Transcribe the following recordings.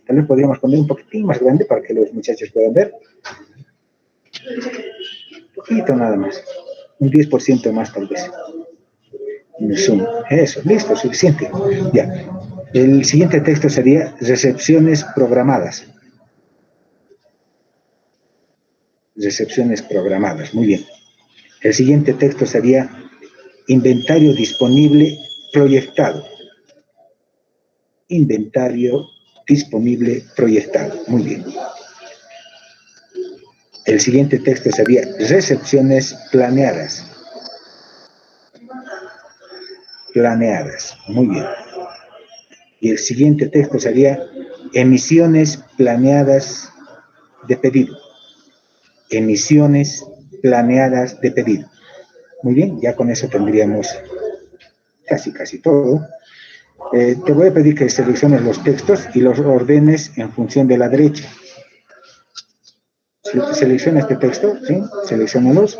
tal vez podríamos poner un poquitín más grande para que los muchachos puedan ver. Un poquito nada más. Un 10% más tal vez. Eso, listo, suficiente. Ya. El siguiente texto sería recepciones programadas. Recepciones programadas, muy bien. El siguiente texto sería inventario disponible proyectado. Inventario disponible proyectado, muy bien. El siguiente texto sería recepciones planeadas. Planeadas, muy bien. Y el siguiente texto sería emisiones planeadas de pedido. Emisiones planeadas de pedido. Muy bien, ya con eso tendríamos casi todo. Te voy a pedir que selecciones los textos y los ordenes en función de la derecha. Selecciona este texto, ¿sí? Selecciónalos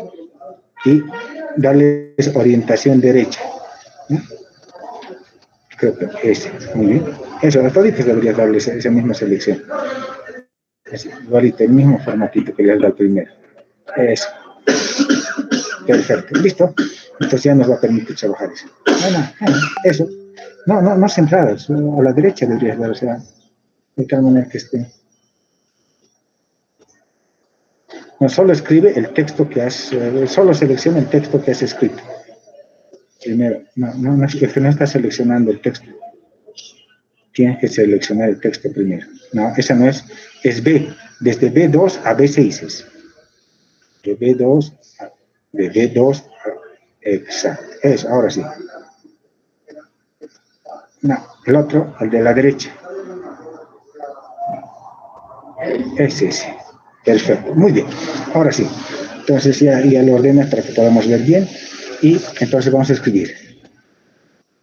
y darles orientación derecha. ¿Sí? Creo que ese, muy bien. Eso, a toditos deberías darles esa misma selección. Así, igualito, el mismo formatito que le has dado primero. Eso. Perfecto, listo. Entonces ya nos va a permitir trabajar eso. Eso. No centradas, a la derecha deberías dar, o sea, de tal manera que esté. No, solo escribe el texto que has, solo selecciona el texto que has escrito. Primero, no es que no estás seleccionando el texto. Tienes que seleccionar el texto primero. No, esa no es, es B, desde B2 a B6 es. De B2 a, exacto, eso, ahora sí. No, el otro, el de la derecha. Es ese. Perfecto, muy bien. Ahora sí. Entonces ya lo ordenas para que podamos ver bien. Y entonces vamos a escribir.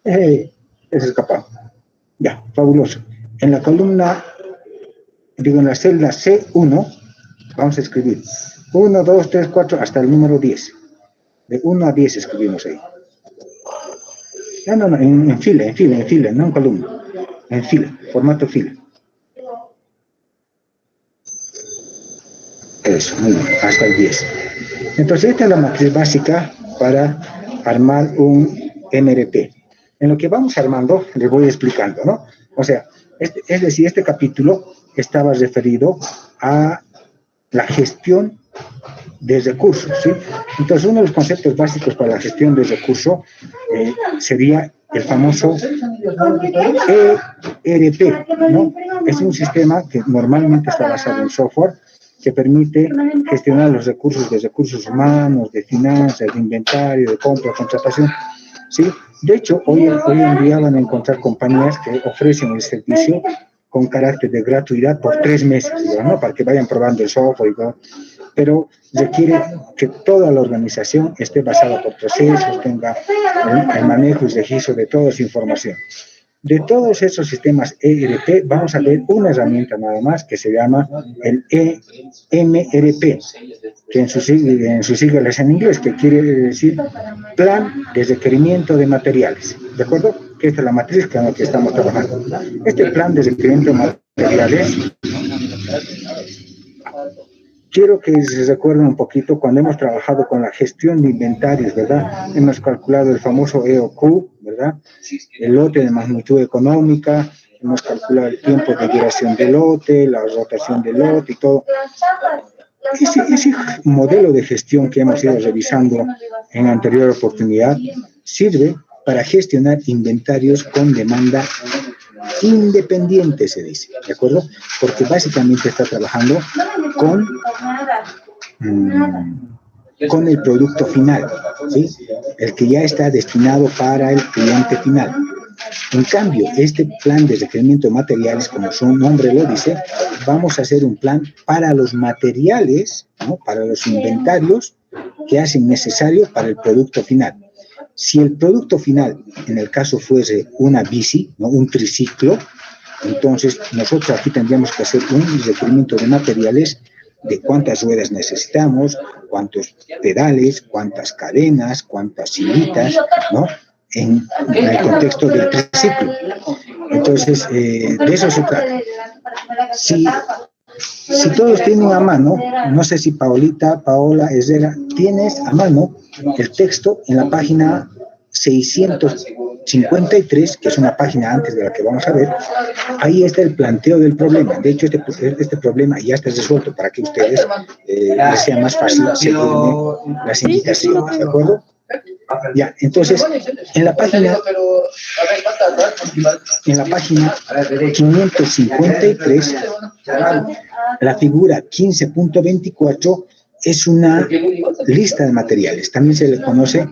Es escapado. Ya, fabuloso. En la columna, digo, en la celda C1, vamos a escribir 1, 2, 3, 4, hasta el número 10. De 1 a 10 escribimos ahí. No, en fila, no en columna. En fila, formato fila. Eso, muy bien, hasta el 10. Entonces, esta es la matriz básica para armar un MRP. En lo que vamos armando, les voy explicando, ¿no? O sea, es decir, este capítulo estaba referido a la gestión de recursos, ¿sí? Entonces, uno de los conceptos básicos para la gestión de recursos sería el famoso ERP, ¿no? Es un sistema que normalmente está basado en software que permite gestionar los recursos humanos, de finanzas, de inventario, de compra, contratación, ¿sí? De hecho, hoy en día van a encontrar compañías que ofrecen el servicio con carácter de gratuidad por 3 meses, ¿no? Para que vayan probando el software y todo. Pero requiere que toda la organización esté basada por procesos, tenga el manejo y registro de toda esa información. De todos esos sistemas ERP, vamos a ver una herramienta nada más que se llama el EMRP, que en sus siglas en inglés, que quiere decir Plan de Requerimiento de Materiales. ¿De acuerdo? Que esta es la matriz con la que estamos trabajando. Este plan de requerimiento de materiales, quiero que se recuerden un poquito cuando hemos trabajado con la gestión de inventarios, ¿verdad? Hemos calculado el famoso EOQ, ¿verdad? El lote de magnitud económica, hemos calculado el tiempo de duración del lote, la rotación del lote y todo. Ese modelo de gestión que hemos ido revisando en anterior oportunidad sirve para gestionar inventarios con demanda independiente, se dice, ¿de acuerdo? Porque básicamente está trabajando con el producto final, ¿sí? El que ya está destinado para el cliente final. En cambio, este plan de requerimiento de materiales, como su nombre lo dice, vamos a hacer un plan para los materiales, ¿no? Para los inventarios que hacen necesario para el producto final. Si el producto final, en el caso fuese una bici, ¿no? Un triciclo, entonces nosotros aquí tendríamos que hacer un requerimiento de materiales de cuántas ruedas necesitamos, cuántos pedales, cuántas cadenas, cuántas hilitas, ¿no? en el contexto del triciclo. Entonces, de eso se trata. Si todos tienen a mano, no sé si Paolita, Paola, Herrera, tienes a mano el texto en la página 653, que es una página antes de la que vamos a ver. Ahí está el planteo del problema. De hecho, este problema ya está resuelto para que ustedes les sea más fácil seguirme las indicaciones, ¿de acuerdo? Ya, entonces, en la página 553, la figura 15.24 es una lista de materiales. También se le conoce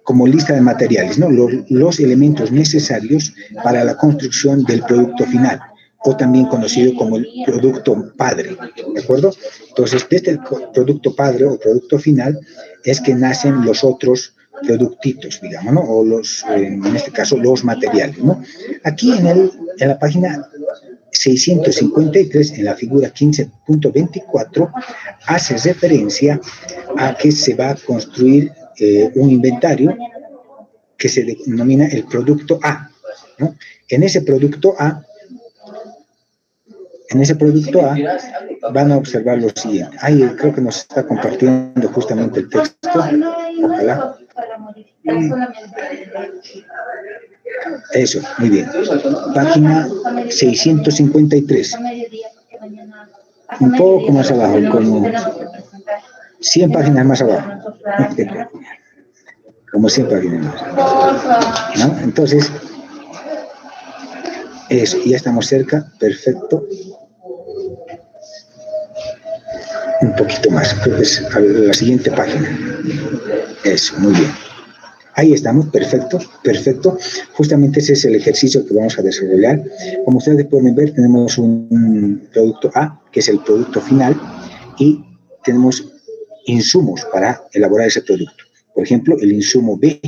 como lista de materiales, ¿no? Los elementos necesarios para la construcción del producto final, o también conocido como el producto padre, ¿de acuerdo? Entonces, de este producto padre o producto final es que nacen los otros productitos, digamos, ¿no? O en este caso, los materiales, ¿no? Aquí en la página 653, en la figura 15.24, hace referencia a que se va a construir un inventario que se denomina el producto A, ¿no? En ese producto A van a observar lo siguiente. Ahí creo que nos está compartiendo justamente el texto. Ojalá. Eso, muy bien. Página 653. Un poco más abajo, como 100 páginas más abajo. Como 100 páginas más abajo, ¿no? Entonces, eso, ya estamos cerca, perfecto. Un poquito más, creo que es la siguiente página. Eso, muy bien. Ahí estamos, perfecto, perfecto. Justamente ese es el ejercicio que vamos a desarrollar. Como ustedes pueden ver, tenemos un producto A, que es el producto final, y tenemos insumos para elaborar ese producto. Por ejemplo, el insumo B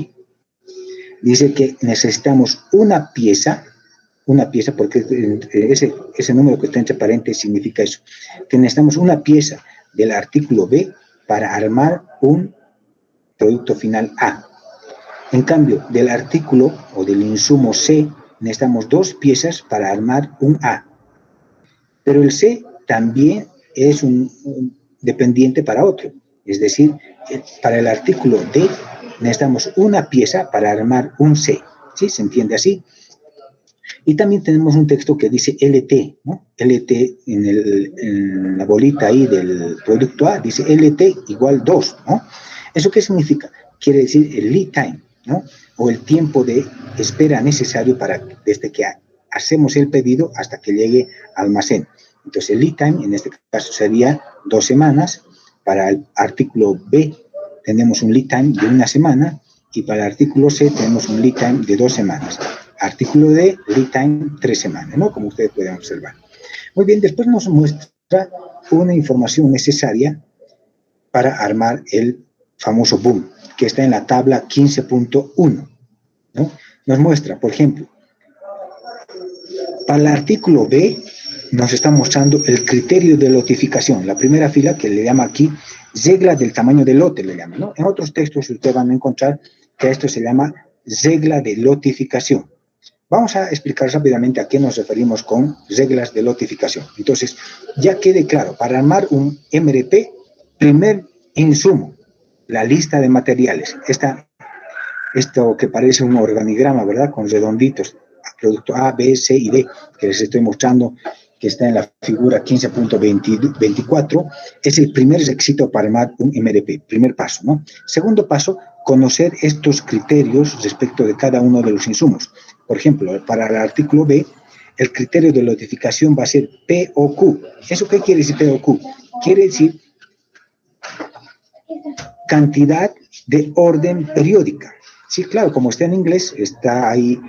dice que necesitamos una pieza, porque ese número que está entre paréntesis significa eso, que necesitamos una pieza del artículo B para armar un producto final A. En cambio, del artículo o del insumo C, necesitamos 2 piezas para armar un A. Pero el C también es un dependiente para otro. Es decir, para el artículo D, necesitamos una pieza para armar un C. ¿Sí? ¿Se entiende así? Y también tenemos un texto que dice LT, ¿no? LT en la bolita ahí del producto A, dice LT igual 2, ¿no? ¿Eso qué significa? Quiere decir el lead time, ¿no? O el tiempo de espera necesario desde que hacemos el pedido hasta que llegue al almacén. Entonces, el lead time en este caso sería 2 semanas. Para el artículo B tenemos un lead time de 1 semana y para el artículo C tenemos un lead time de 2 semanas. Artículo D, lead time 3 semanas, ¿no? Como ustedes pueden observar. Muy bien, después nos muestra una información necesaria para armar el famoso boom, que está en la tabla 15.1, ¿no? Nos muestra, por ejemplo, para el artículo B nos está mostrando el criterio de lotificación, la primera fila que le llama aquí regla del tamaño del lote, le llama, ¿no? En otros textos ustedes van a encontrar que esto se llama regla de lotificación. Vamos a explicar rápidamente a qué nos referimos con reglas de lotificación. Entonces, ya quede claro, para armar un MRP, primer insumo, la lista de materiales. Esto que parece un organigrama, ¿verdad? Con redonditos, producto A, B, C y D, que les estoy mostrando, que está en la figura 15.24, es el primer requisito para armar un MRP, primer paso, ¿no? Segundo paso, conocer estos criterios respecto de cada uno de los insumos. Por ejemplo, para el artículo B, el criterio de lotificación va a ser P o Q. ¿Eso qué quiere decir P o Q? Quiere decir cantidad de orden periódica. Sí, claro, como está en inglés, está ahí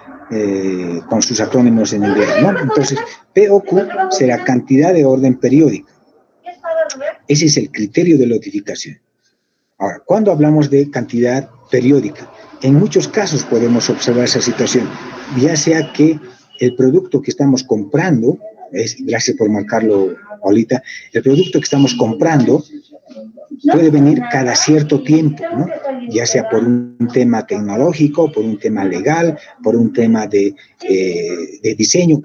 con sus acrónimos en inglés, ¿no? Entonces, P o Q será cantidad de orden periódica. Ese es el criterio de lotificación. Ahora, cuando hablamos de cantidad periódica, en muchos casos podemos observar esa situación, ya sea que el producto que estamos comprando, gracias por marcarlo, Paulita, el producto que estamos comprando puede venir cada cierto tiempo, ¿no? Ya sea por un tema tecnológico, por un tema legal, por un tema de diseño,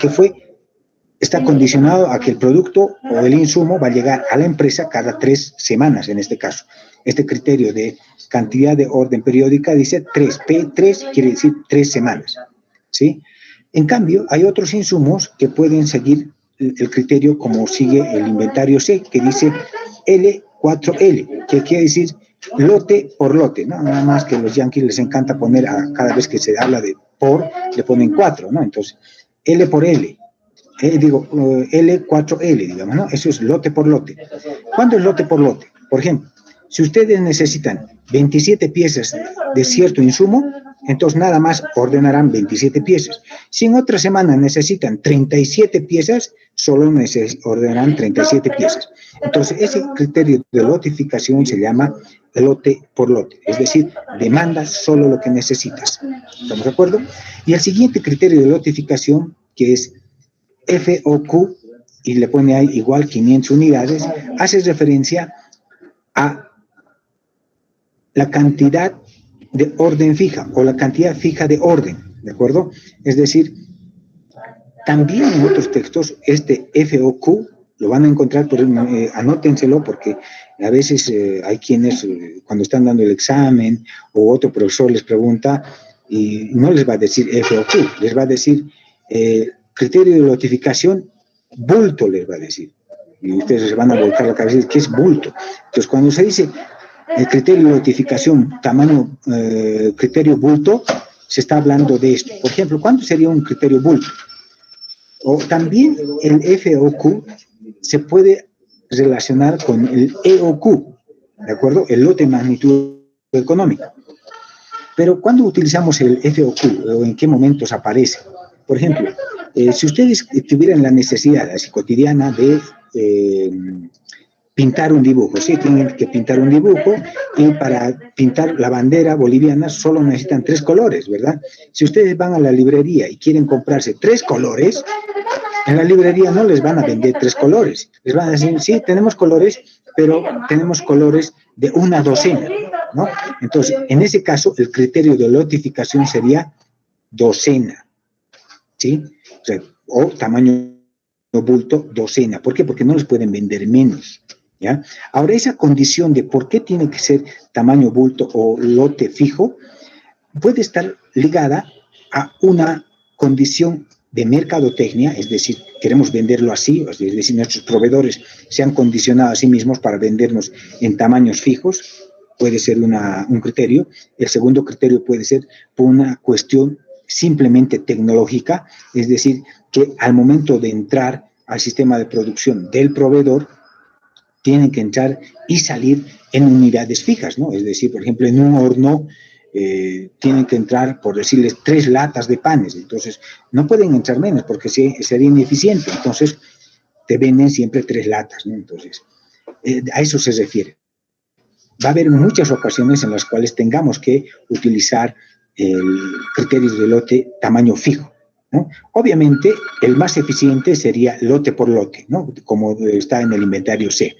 está condicionado a que el producto o el insumo va a llegar a la empresa cada 3 semanas, en este caso. Este criterio de cantidad de orden periódica dice 3, P3 quiere decir 3 semanas, ¿sí? En cambio, hay otros insumos que pueden seguir el criterio como sigue el inventario C, que dice L4L, que quiere decir lote por lote, ¿no? Nada más que a los yanquis les encanta poner, cada vez que se habla de por, le ponen 4, ¿no? Entonces, L por L. L4L, digamos, ¿no? Eso es lote por lote. ¿Cuándo es lote por lote? Por ejemplo, si ustedes necesitan 27 piezas de cierto insumo, entonces nada más ordenarán 27 piezas. Si en otra semana necesitan 37 piezas, solo ordenarán 37 piezas. Entonces, ese criterio de lotificación se llama lote por lote, es decir, demandas solo lo que necesitas. ¿Estamos de acuerdo? Y el siguiente criterio de lotificación, que es FOQ, y le pone ahí igual 500 unidades, hace referencia a la cantidad de orden fija o la cantidad fija de orden, ¿de acuerdo? Es decir, también en otros textos este FOQ lo van a encontrar, anótenselo porque a veces hay quienes cuando están dando el examen o otro profesor les pregunta y no les va a decir FOQ, les va a decir criterio de notificación, bulto les va a decir. Y ustedes se van a volcar la cabeza y decir, ¿qué es bulto? Entonces, cuando se dice el criterio de notificación, tamaño, criterio bulto, se está hablando de esto. Por ejemplo, ¿cuánto sería un criterio bulto? O también el FOQ se puede relacionar con el EOQ, ¿de acuerdo? El lote de magnitud económica. Pero ¿cuándo utilizamos el FOQ o en qué momentos aparece? Por ejemplo, si ustedes tuvieran la necesidad así cotidiana de pintar un dibujo, sí, tienen que pintar un dibujo y para pintar la bandera boliviana solo necesitan 3 colores, ¿verdad? Si ustedes van a la librería y quieren comprarse 3 colores, en la librería no les van a vender 3 colores, les van a decir, sí, tenemos colores, pero tenemos colores de una docena, ¿no? Entonces, en ese caso, el criterio de lotificación sería docena, ¿sí? O sea, o tamaño bulto, docena. ¿Por qué? Porque no les pueden vender menos, ¿ya? Ahora, esa condición de por qué tiene que ser tamaño bulto o lote fijo puede estar ligada a una condición de mercadotecnia, es decir, queremos venderlo así, es decir, nuestros proveedores se han condicionado a sí mismos para vendernos en tamaños fijos, puede ser un criterio. El segundo criterio puede ser por una cuestión simplemente tecnológica, es decir, que al momento de entrar al sistema de producción del proveedor, tienen que entrar y salir en unidades fijas, ¿no? Es decir, por ejemplo, en un horno tienen que entrar, por decirles, 3 latas de panes, entonces no pueden entrar menos porque sería ineficiente, entonces te venden siempre 3 latas, ¿no? Entonces, a eso se refiere. Va a haber muchas ocasiones en las cuales tengamos que utilizar el criterio de lote tamaño fijo, ¿no? Obviamente, el más eficiente sería lote por lote, ¿no? Como está en el inventario C.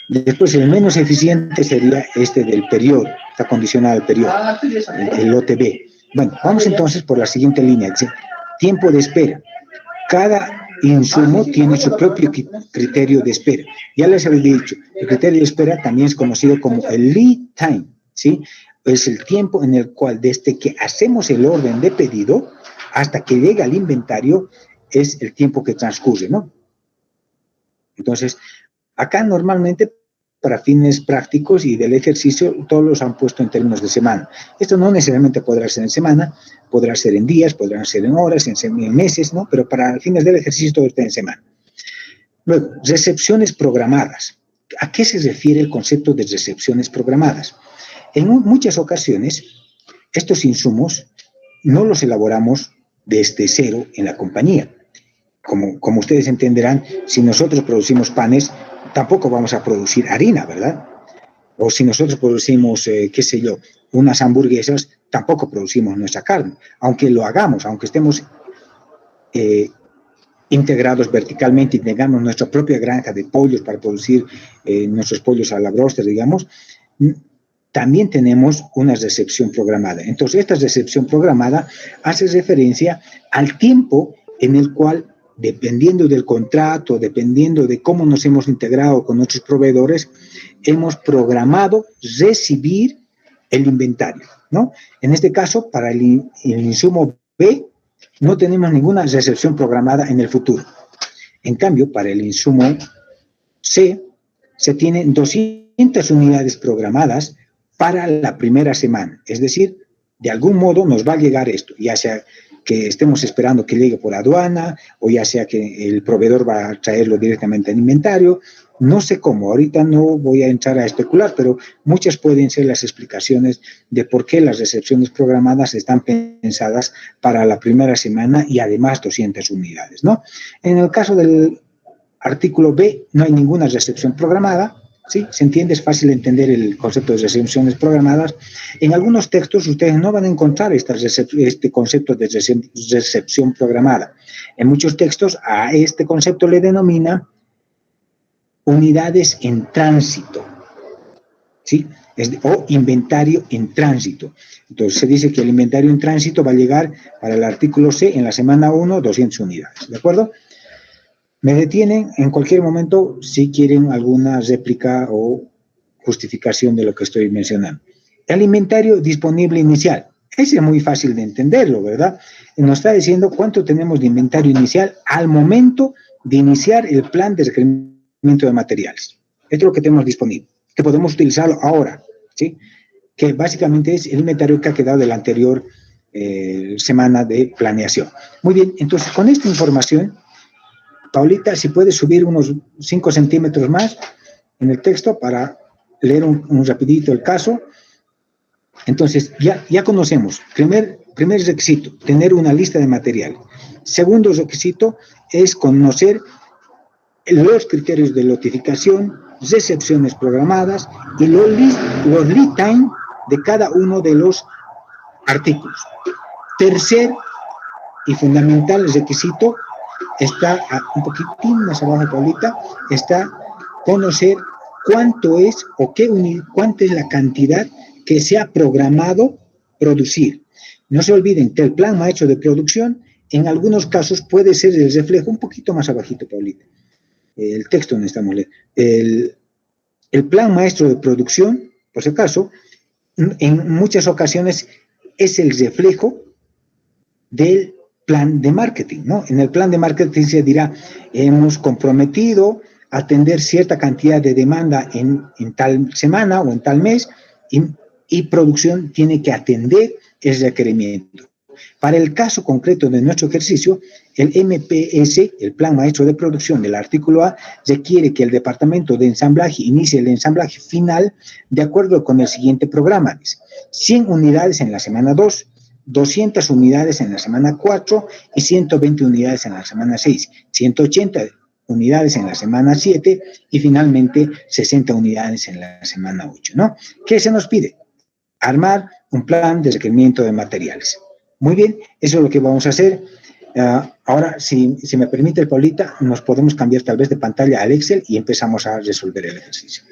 Después, el menos eficiente sería este del periodo, está condicionado al periodo, el lote B. Bueno, vamos entonces por la siguiente línea, dice, tiempo de espera. Cada insumo tiene su propio criterio de espera. Ya les había dicho, el criterio de espera también es conocido como el lead time, ¿sí? Es el tiempo en el cual desde que hacemos el orden de pedido hasta que llega al inventario es el tiempo que transcurre, ¿no? Entonces, acá normalmente para fines prácticos y del ejercicio, todos los han puesto en términos de semana. Esto no necesariamente podrá ser en semana, podrá ser en días, podrán ser en horas, en meses, ¿no? Pero para fines del ejercicio todo está en semana. Luego, recepciones programadas. ¿A qué se refiere el concepto de recepciones programadas? En muchas ocasiones, estos insumos no los elaboramos desde cero en la compañía. Como ustedes entenderán, si nosotros producimos panes, tampoco vamos a producir harina, ¿verdad? O si nosotros producimos, qué sé yo, unas hamburguesas, tampoco producimos nuestra carne. Aunque lo hagamos, aunque estemos integrados verticalmente y tengamos nuestra propia granja de pollos para producir nuestros pollos a la broster, digamos, también tenemos una recepción programada. Entonces, esta recepción programada hace referencia al tiempo en el cual, dependiendo del contrato, dependiendo de cómo nos hemos integrado con nuestros proveedores, hemos programado recibir el inventario, ¿no? En este caso, para el insumo B, no tenemos ninguna recepción programada en el futuro. En cambio, para el insumo C, se tienen 200 unidades programadas para la primera semana. Es decir, de algún modo nos va a llegar esto, ya sea que estemos esperando que llegue por aduana, o ya sea que el proveedor va a traerlo directamente al inventario. No sé cómo, ahorita no voy a entrar a especular, pero muchas pueden ser las explicaciones de por qué las recepciones programadas están pensadas para la primera semana y además 200 unidades, ¿no? En el caso del artículo B, no hay ninguna recepción programada, ¿sí? Se entiende, es fácil entender el concepto de recepciones programadas. En algunos textos ustedes no van a encontrar este concepto de recepción programada. En muchos textos a este concepto le denomina unidades en tránsito, ¿sí? O inventario en tránsito. Entonces se dice que el inventario en tránsito va a llegar para el artículo C en la semana 1, 200 unidades, ¿de acuerdo? Me detienen en cualquier momento si quieren alguna réplica o justificación de lo que estoy mencionando. El inventario disponible inicial. Ese es muy fácil de entenderlo, ¿verdad? Nos está diciendo cuánto tenemos de inventario inicial al momento de iniciar el plan de requerimiento de materiales. Esto es lo que tenemos disponible, que podemos utilizarlo ahora, ¿sí? Que básicamente es el inventario que ha quedado de la anterior semana de planeación. Muy bien, entonces con esta información, Paulita, si puedes subir unos 5 centímetros más en el texto para leer un rapidito el caso. Entonces, ya conocemos. Primer requisito, tener una lista de material. Segundo requisito es conocer los criterios de lotificación, recepciones programadas y los lead time de cada uno de los artículos. Tercer y fundamental requisito está un poquitín más abajo, Paulita, está conocer cuánto es o cuánta es la cantidad que se ha programado producir. No se olviden que el plan maestro de producción en algunos casos puede ser el reflejo, un poquito más abajito, Paulita, el texto donde estamos leyendo. El plan maestro de producción, por si acaso, en muchas ocasiones es el reflejo del plan de marketing, ¿no? En el plan de marketing se dirá, hemos comprometido a atender cierta cantidad de demanda en tal semana o en tal mes y producción tiene que atender ese requerimiento. Para el caso concreto de nuestro ejercicio, el MPS, el Plan Maestro de Producción del artículo A, requiere que el departamento de ensamblaje inicie el ensamblaje final de acuerdo con el siguiente programa. 100 unidades en la semana 2, 200 unidades en la semana 4 y 120 unidades en la semana 6, 180 unidades en la semana 7 y finalmente 60 unidades en la semana 8, ¿no? ¿Qué se nos pide? Armar un plan de requerimiento de materiales. Muy bien, eso es lo que vamos a hacer. Ahora, si me permite, Paulita, nos podemos cambiar tal vez de pantalla al Excel y empezamos a resolver el ejercicio.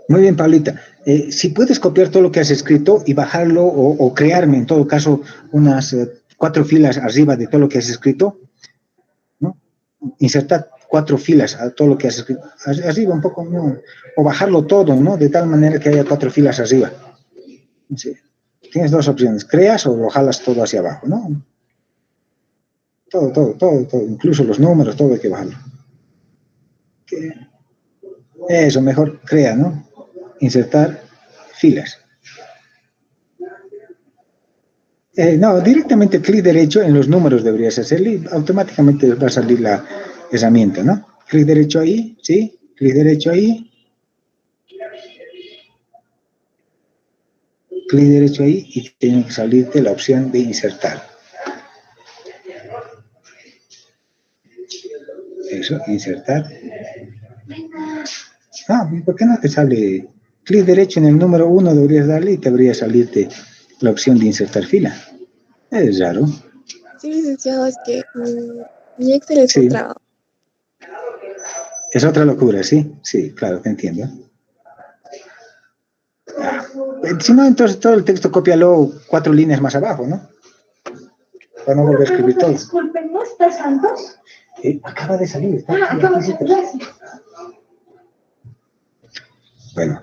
Muy bien, Paulita. Si puedes copiar todo lo que has escrito y bajarlo o crearme, en todo caso, unas 4 filas arriba de todo lo que has escrito, ¿no? Insertar 4 filas a todo lo que has escrito. Arriba un poco, ¿no? O bajarlo todo, ¿no? De tal manera que haya 4 filas arriba. Sí. Tienes dos opciones, creas o lo jalas todo hacia abajo, ¿no? Todo, incluso los números, todo hay que bajarlo. Eso, mejor crea, ¿no? Insertar filas. No, directamente clic derecho en los números deberías hacerlo y automáticamente va a salir la herramienta, ¿no? Clic derecho ahí, ¿sí? Clic derecho ahí. Clic derecho ahí y tiene que salirte la opción de insertar. Eso, insertar. Ah, ¿por qué no te sale? Clic derecho en el número 1 deberías darle y te debería salirte la opción de insertar fila. Es raro. Sí, licenciado, es que mi Excel es Sí. otra. Es otra locura, ¿sí? Sí, claro, te entiendo. Si no, entonces todo el texto cópialo 4 líneas más abajo, ¿no? Para no volver a escribir todo. Disculpen, ¿no está Santos? Acaba de salir. Está aquí, Acaba de salir. Gracias. Bueno.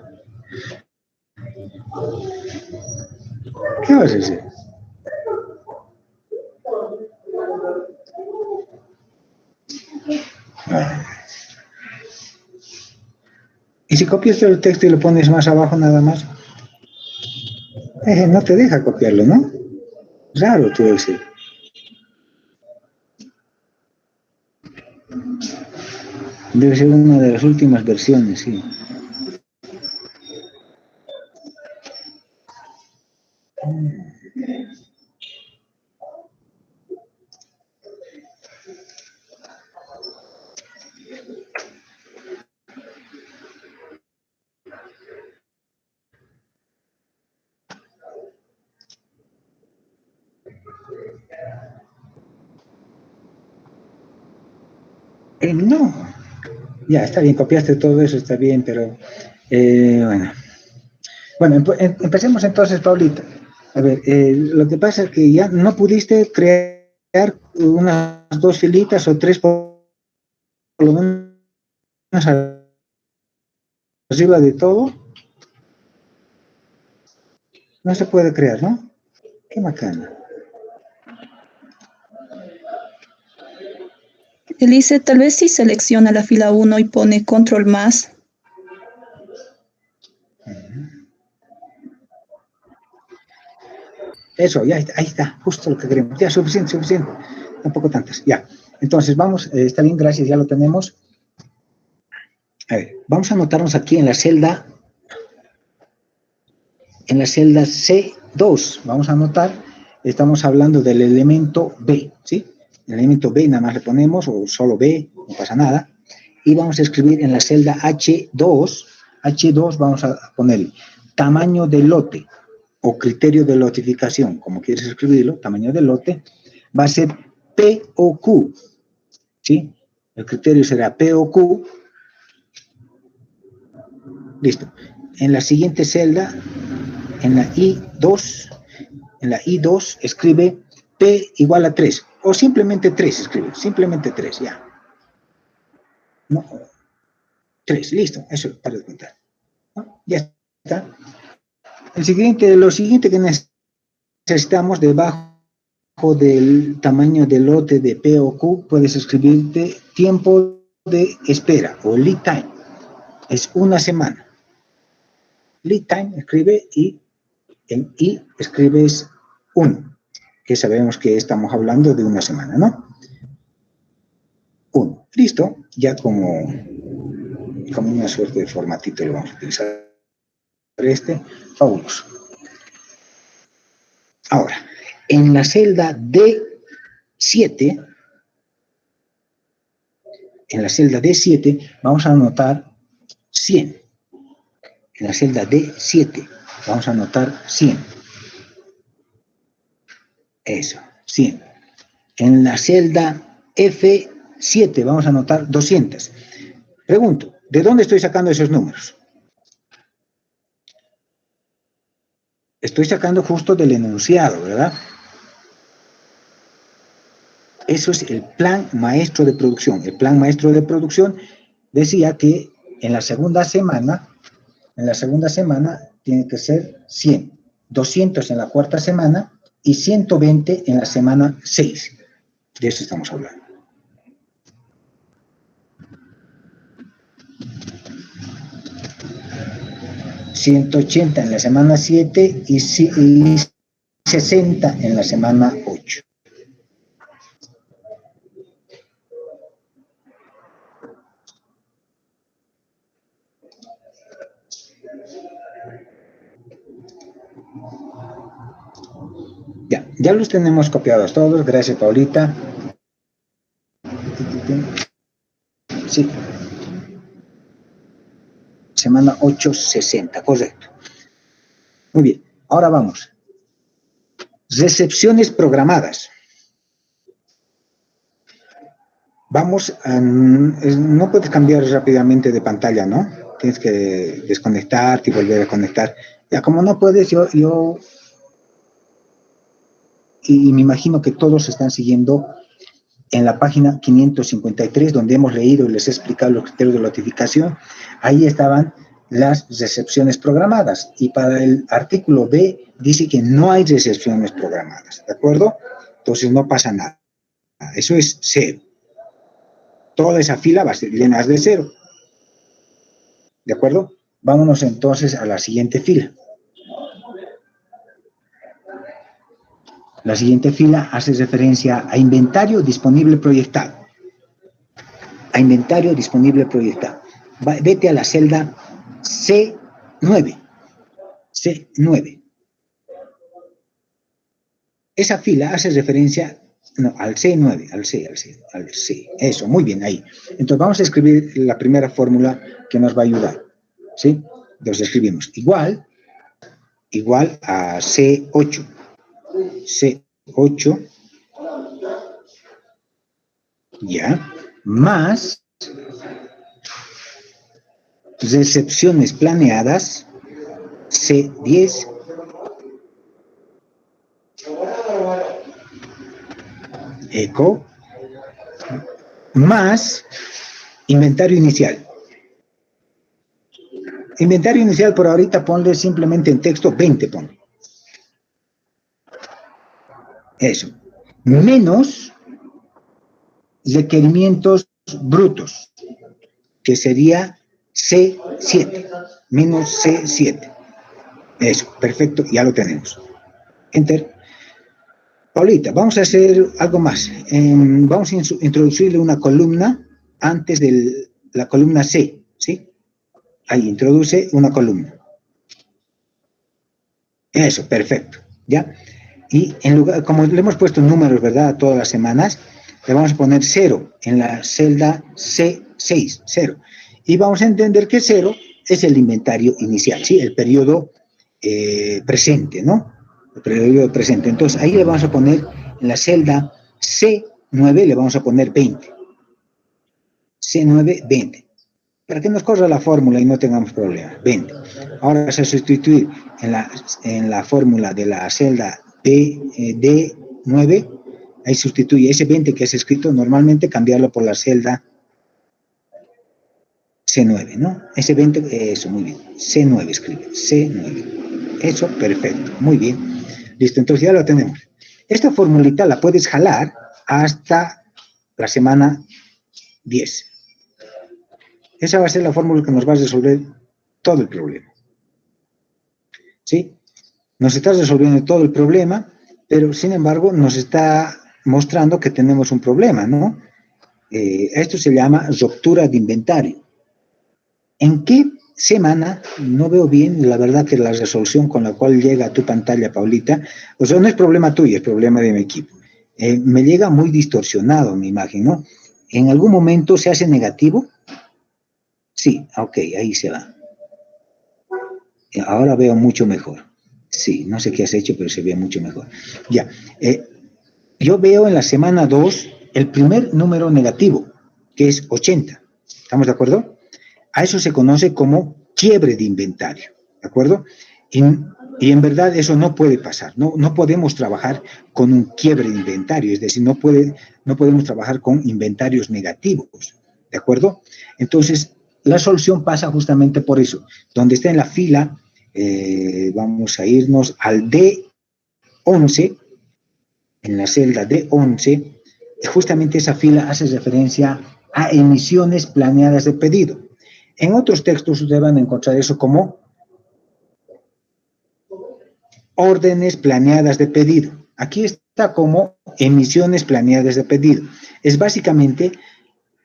¿Qué vas a hacer? Y si copias todo el texto y lo pones más abajo nada más, no te deja copiarlo, ¿no? Raro tu Excel. Debe ser una de las últimas versiones, sí. No. Ya, está bien, copiaste todo eso, está bien, pero bueno. Bueno, empecemos entonces, Paulita. A ver, lo que pasa es que ya no pudiste crear unas 2 filitas o 3 por lo menos arriba de todo. No se puede crear, ¿no? Qué macana. Elise, tal vez si selecciona la fila 1 y pone control más. Eso, ya está, ahí está, justo lo que queremos. Ya, suficiente. Tampoco tantas, ya. Entonces, vamos, está bien, gracias, ya lo tenemos. A ver, vamos a anotarnos aquí en la celda C2. Vamos a anotar, estamos hablando del elemento B, ¿sí? El elemento B nada más le ponemos, o solo B, no pasa nada. Y vamos a escribir en la celda H2 vamos a poner tamaño de lote o criterio de lotificación, como quieres escribirlo, tamaño de lote, va a ser P o Q, ¿sí? El criterio será P o Q. Listo. En la siguiente celda, en la I2 escribe P igual a 3, o simplemente 3 escribe, simplemente 3, ya. No, 3, listo, eso para de contar. ¿No? Ya está. Lo siguiente que necesitamos debajo del tamaño del lote de P o Q, puedes escribirte tiempo de espera o lead time. Es una semana. Lead time escribe y en I escribes 1, que sabemos que estamos hablando de una semana, ¿no? 1. Listo, ya como una suerte de formatito lo vamos a utilizar fabuloso. Ahora, en la celda D7, vamos a anotar 100. En la celda D7 vamos a anotar 100. Eso, 100. En la celda F7 vamos a anotar 200. Pregunto, ¿de dónde estoy sacando esos números? Estoy sacando justo del enunciado, ¿verdad? Eso es el plan maestro de producción. El plan maestro de producción decía que en la segunda semana tiene que ser 100, 200 en la cuarta semana y 120 en la semana 6. De eso estamos hablando. $180 en la semana 7 y 60 en la semana 8. Ya los tenemos copiados todos. Gracias, Paulita. Sí. Semana 860, correcto. Muy bien, ahora vamos. Recepciones programadas. Vamos a... No puedes cambiar rápidamente de pantalla, ¿no? Tienes que desconectarte y volver a conectar. Ya, como no puedes, yo y me imagino que todos están siguiendo en la página 553, donde hemos leído y les he explicado los criterios de notificación. Ahí estaban las recepciones programadas, y para el artículo B dice que no hay recepciones programadas, ¿de acuerdo? Entonces no pasa nada, eso es 0. Toda esa fila va a ser llena de 0, ¿de acuerdo? Vámonos entonces a la siguiente fila. La siguiente fila hace referencia a inventario disponible proyectado. A inventario disponible proyectado. Vete a la celda C9. C9. Esa fila hace referencia al C9, al C. Eso, muy bien, ahí. Entonces vamos a escribir la primera fórmula que nos va a ayudar. ¿Sí? Entonces escribimos igual a C8. C8, ya, más recepciones planeadas, C10, eco, más inventario inicial. Inventario inicial por ahorita ponle simplemente en texto 20, ponle. Eso. Menos requerimientos brutos, que sería C7, menos C7. Eso, perfecto, ya lo tenemos. Enter. Paulita, vamos a hacer algo más. Vamos a introducirle una columna antes de la columna C, ¿sí? Ahí, introduce una columna. Eso, perfecto, ¿ya? Y en lugar, como le hemos puesto números, ¿verdad?, todas las semanas, le vamos a poner 0 en la celda C6, 0. Y vamos a entender que 0 es el inventario inicial, ¿sí? El periodo presente, ¿no? El periodo presente. Entonces, ahí le vamos a poner, en la celda C9, le vamos a poner 20. C9, 20. Para que nos corra la fórmula y no tengamos problema. 20. Ahora vamos a sustituir en la fórmula de la celda D9, ahí sustituye ese 20 que es escrito, normalmente cambiarlo por la celda C9, ¿no? Ese 20, eso, muy bien. C9 escribe, C9. Eso, perfecto, muy bien. Listo, entonces ya lo tenemos. Esta formulita la puedes jalar hasta la semana 10. Esa va a ser la fórmula que nos va a resolver todo el problema. ¿Sí? Nos está resolviendo todo el problema, pero sin embargo nos está mostrando que tenemos un problema, ¿no? Esto se llama ruptura de inventario. ¿En qué semana? No veo bien, la verdad, que la resolución con la cual llega a tu pantalla, Paulita, o sea, no es problema tuyo, es problema de mi equipo. Me llega muy distorsionado mi imagen, ¿no? ¿En algún momento se hace negativo? Sí, ok, ahí se va. Ahora veo mucho mejor. Sí, no sé qué has hecho, pero se ve mucho mejor. Ya. Yo veo en la semana 2 el primer número negativo, que es 80. ¿Estamos de acuerdo? A eso se conoce como quiebre de inventario. ¿De acuerdo? Y en verdad eso no puede pasar. No podemos trabajar con un quiebre de inventario. Es decir, no podemos trabajar con inventarios negativos. ¿De acuerdo? Entonces, la solución pasa justamente por eso. Donde está en la fila, vamos a irnos al D11, en la celda D11, justamente esa fila hace referencia a emisiones planeadas de pedido. En otros textos ustedes van a encontrar eso como órdenes planeadas de pedido. Aquí está como emisiones planeadas de pedido. Es básicamente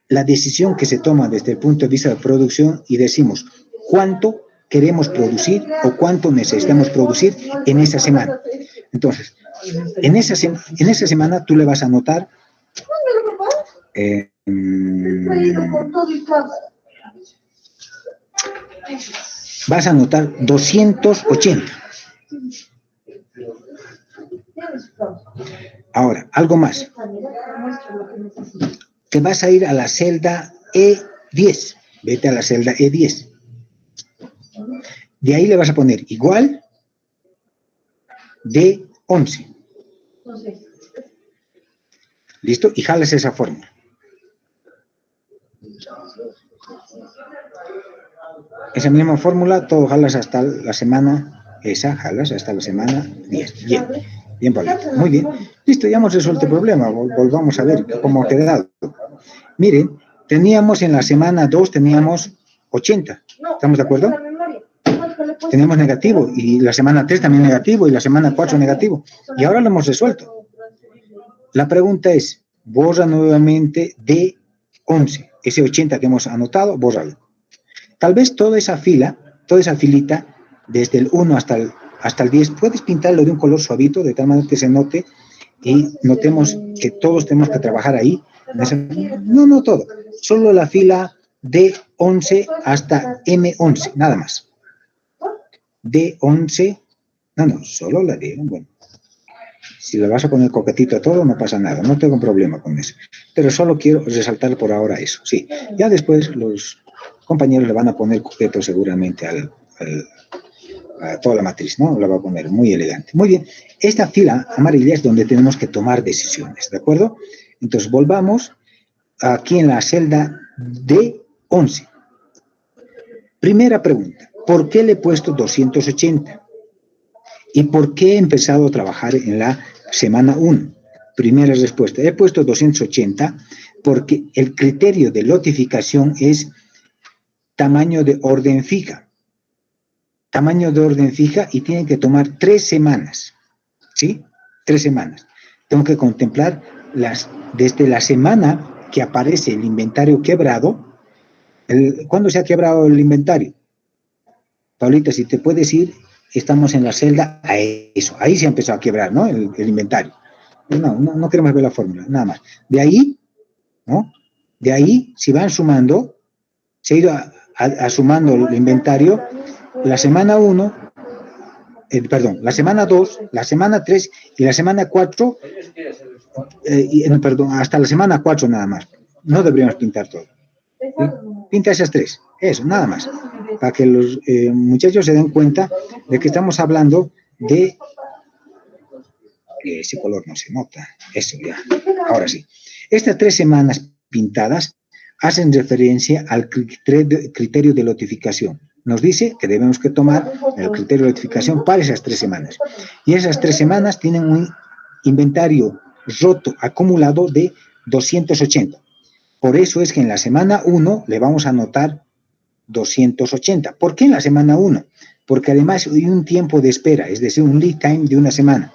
la decisión que se toma desde el punto de vista de producción y decimos cuánto queremos producir o cuánto necesitamos producir en esa semana. Entonces, en esa semana tú le vas a anotar vas a anotar 280. Ahora, algo más. Te vas a ir a la celda E10. Vete a la celda E10. De ahí le vas a poner igual D11. ¿Listo? Y jalas esa fórmula. Esa misma fórmula, todo jalas hasta la semana, esa jalas hasta la semana 10. Bien, bien, Paulita. Muy bien. Listo, ya hemos resuelto el problema. Volvamos a ver cómo ha quedado. Miren, teníamos en la semana 2, teníamos 80. ¿Estamos de acuerdo? Teníamos negativo, y la semana 3 también negativo, y la semana 4 negativo. Y ahora lo hemos resuelto. La pregunta es, borra nuevamente D11. Ese 80 que hemos anotado, bórralo. Tal vez toda esa filita, desde el 1 hasta el 10, puedes pintarlo de un color suavito, de tal manera que se note, y notemos que todos tenemos que trabajar ahí. No todo. Solo la fila D11 hasta M11, nada más. D11, solo la D, bueno. Si le vas a poner coquetito a todo, no pasa nada, no tengo problema con eso. Pero solo quiero resaltar por ahora eso, sí. Ya después los compañeros le van a poner coqueto seguramente a toda la matriz, ¿no? La va a poner muy elegante. Muy bien, esta fila amarilla es donde tenemos que tomar decisiones, ¿de acuerdo? Entonces, volvamos aquí en la celda D11. Primera pregunta, ¿por qué le he puesto 280? ¿Y por qué he empezado a trabajar en la semana 1? Primera respuesta, he puesto 280 porque el criterio de lotificación es tamaño de orden fija. Tamaño de orden fija y tiene que tomar 3 semanas. ¿Sí? 3 semanas. Tengo que contemplar desde la semana que aparece el inventario quebrado. ¿Cuándo se ha quebrado el inventario? Paulita, si te puedes ir, estamos en la celda a eso. Ahí se ha empezado a quebrar, ¿no? El inventario. No queremos ver la fórmula, nada más. De ahí, ¿no? De ahí, si van sumando, se ha ido sumando el inventario, la semana 1, la semana 2, la semana 3 y la semana 4, hasta la semana 4 nada más. No deberíamos pintar todo. ¿Sí? Pinta esas 3, eso, nada más. Para que los muchachos se den cuenta de que estamos hablando de... ese color no se nota. Eso ya. Ahora sí. Estas 3 semanas pintadas hacen referencia al criterio de lotificación. Nos dice que debemos que tomar el criterio de lotificación para esas 3 semanas. Y esas 3 semanas tienen un inventario roto acumulado de 280. Por eso es que en la semana 1 le vamos a anotar 280. ¿Por qué en la semana 1? Porque además hay un tiempo de espera, es decir, un lead time de una semana.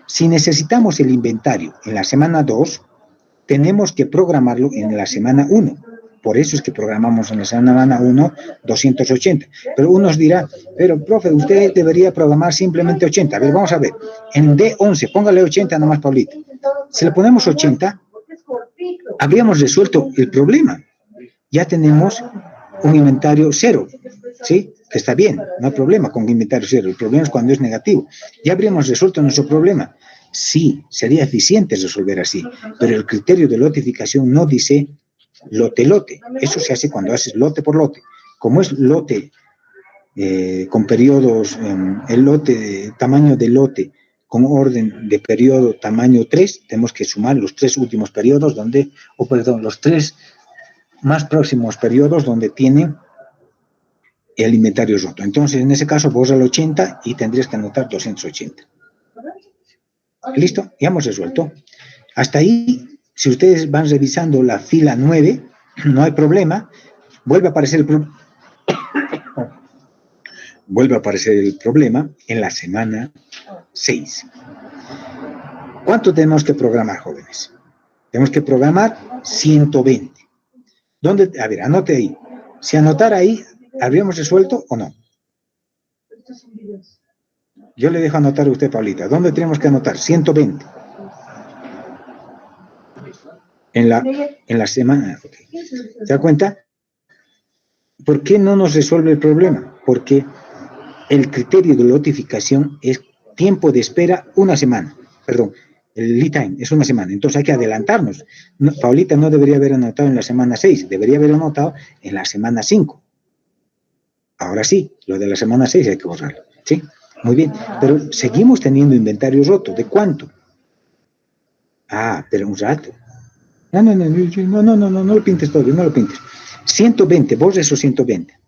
Si necesitamos el inventario en la semana 2, tenemos que programarlo en la semana 1. Por eso es que programamos en la semana 1 280. Pero uno nos dirá, pero profe, usted debería programar simplemente 80. A ver, vamos a ver. En D11, póngale 80 nomás, Paulita. Si le ponemos 80, habríamos resuelto el problema. Ya tenemos un inventario 0, ¿sí? Que está bien, no hay problema con inventario 0. El problema es cuando es negativo. Ya habríamos resuelto nuestro problema. Sí, sería eficiente resolver así, pero el criterio de lotificación no dice lote. Eso se hace cuando haces lote por lote. Como es lote con periodos, el lote, tamaño de lote con orden de periodo tamaño 3, tenemos que sumar los 3 últimos periodos los 3 más próximos periodos donde tiene el inventario roto. Entonces, en ese caso, borra el 80 y tendrías que anotar 280. ¿Listo? Ya hemos resuelto. Hasta ahí, si ustedes van revisando la fila 9, no hay problema. Vuelve a aparecer vuelve a aparecer el problema en la semana 6. ¿Cuánto tenemos que programar, jóvenes? Tenemos que programar 120. ¿Dónde? A ver, anote ahí. Si anotar ahí, ¿habríamos resuelto o no? Yo le dejo anotar a usted, Paulita. ¿Dónde tenemos que anotar? 120. En la semana. Okay. ¿Se da cuenta? ¿Por qué no nos resuelve el problema? Porque el criterio de notificación es tiempo de espera una semana. Perdón, el lead time es una semana. Entonces hay que adelantarnos. No, Paulita no debería haber anotado en la semana 6, debería haber anotado en la semana 5. Ahora sí, lo de la semana 6 hay que borrarlo. ¿Sí? Muy bien. Pero seguimos teniendo inventario roto. ¿De cuánto? Ah, pero un rato. No lo pintes todo, no lo pintes. 120, borra esos 120.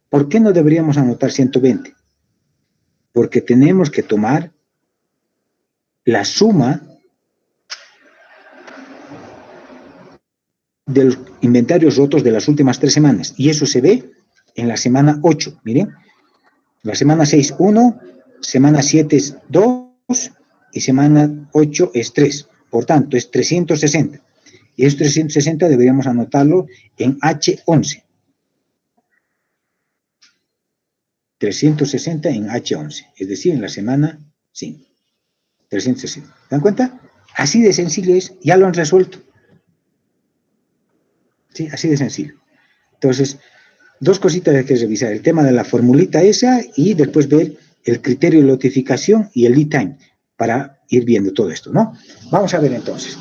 ¿Por qué no deberíamos anotar 120? Porque tenemos que tomar la suma de los inventarios rotos de las últimas 3 semanas. Y eso se ve en la semana 8. Miren, la semana 6, 1, semana 7 es 2 y semana 8 es 3. Por tanto, es 360. Y esos 360 deberíamos anotarlo en H11. 360 en H11, es decir, en la semana 5. 360. ¿Se dan cuenta? Así de sencillo es, ya lo han resuelto. Sí, así de sencillo. Entonces, dos cositas hay que revisar. El tema de la formulita esa y después ver el criterio de notificación y el lead time para ir viendo todo esto, ¿no? Vamos a ver entonces.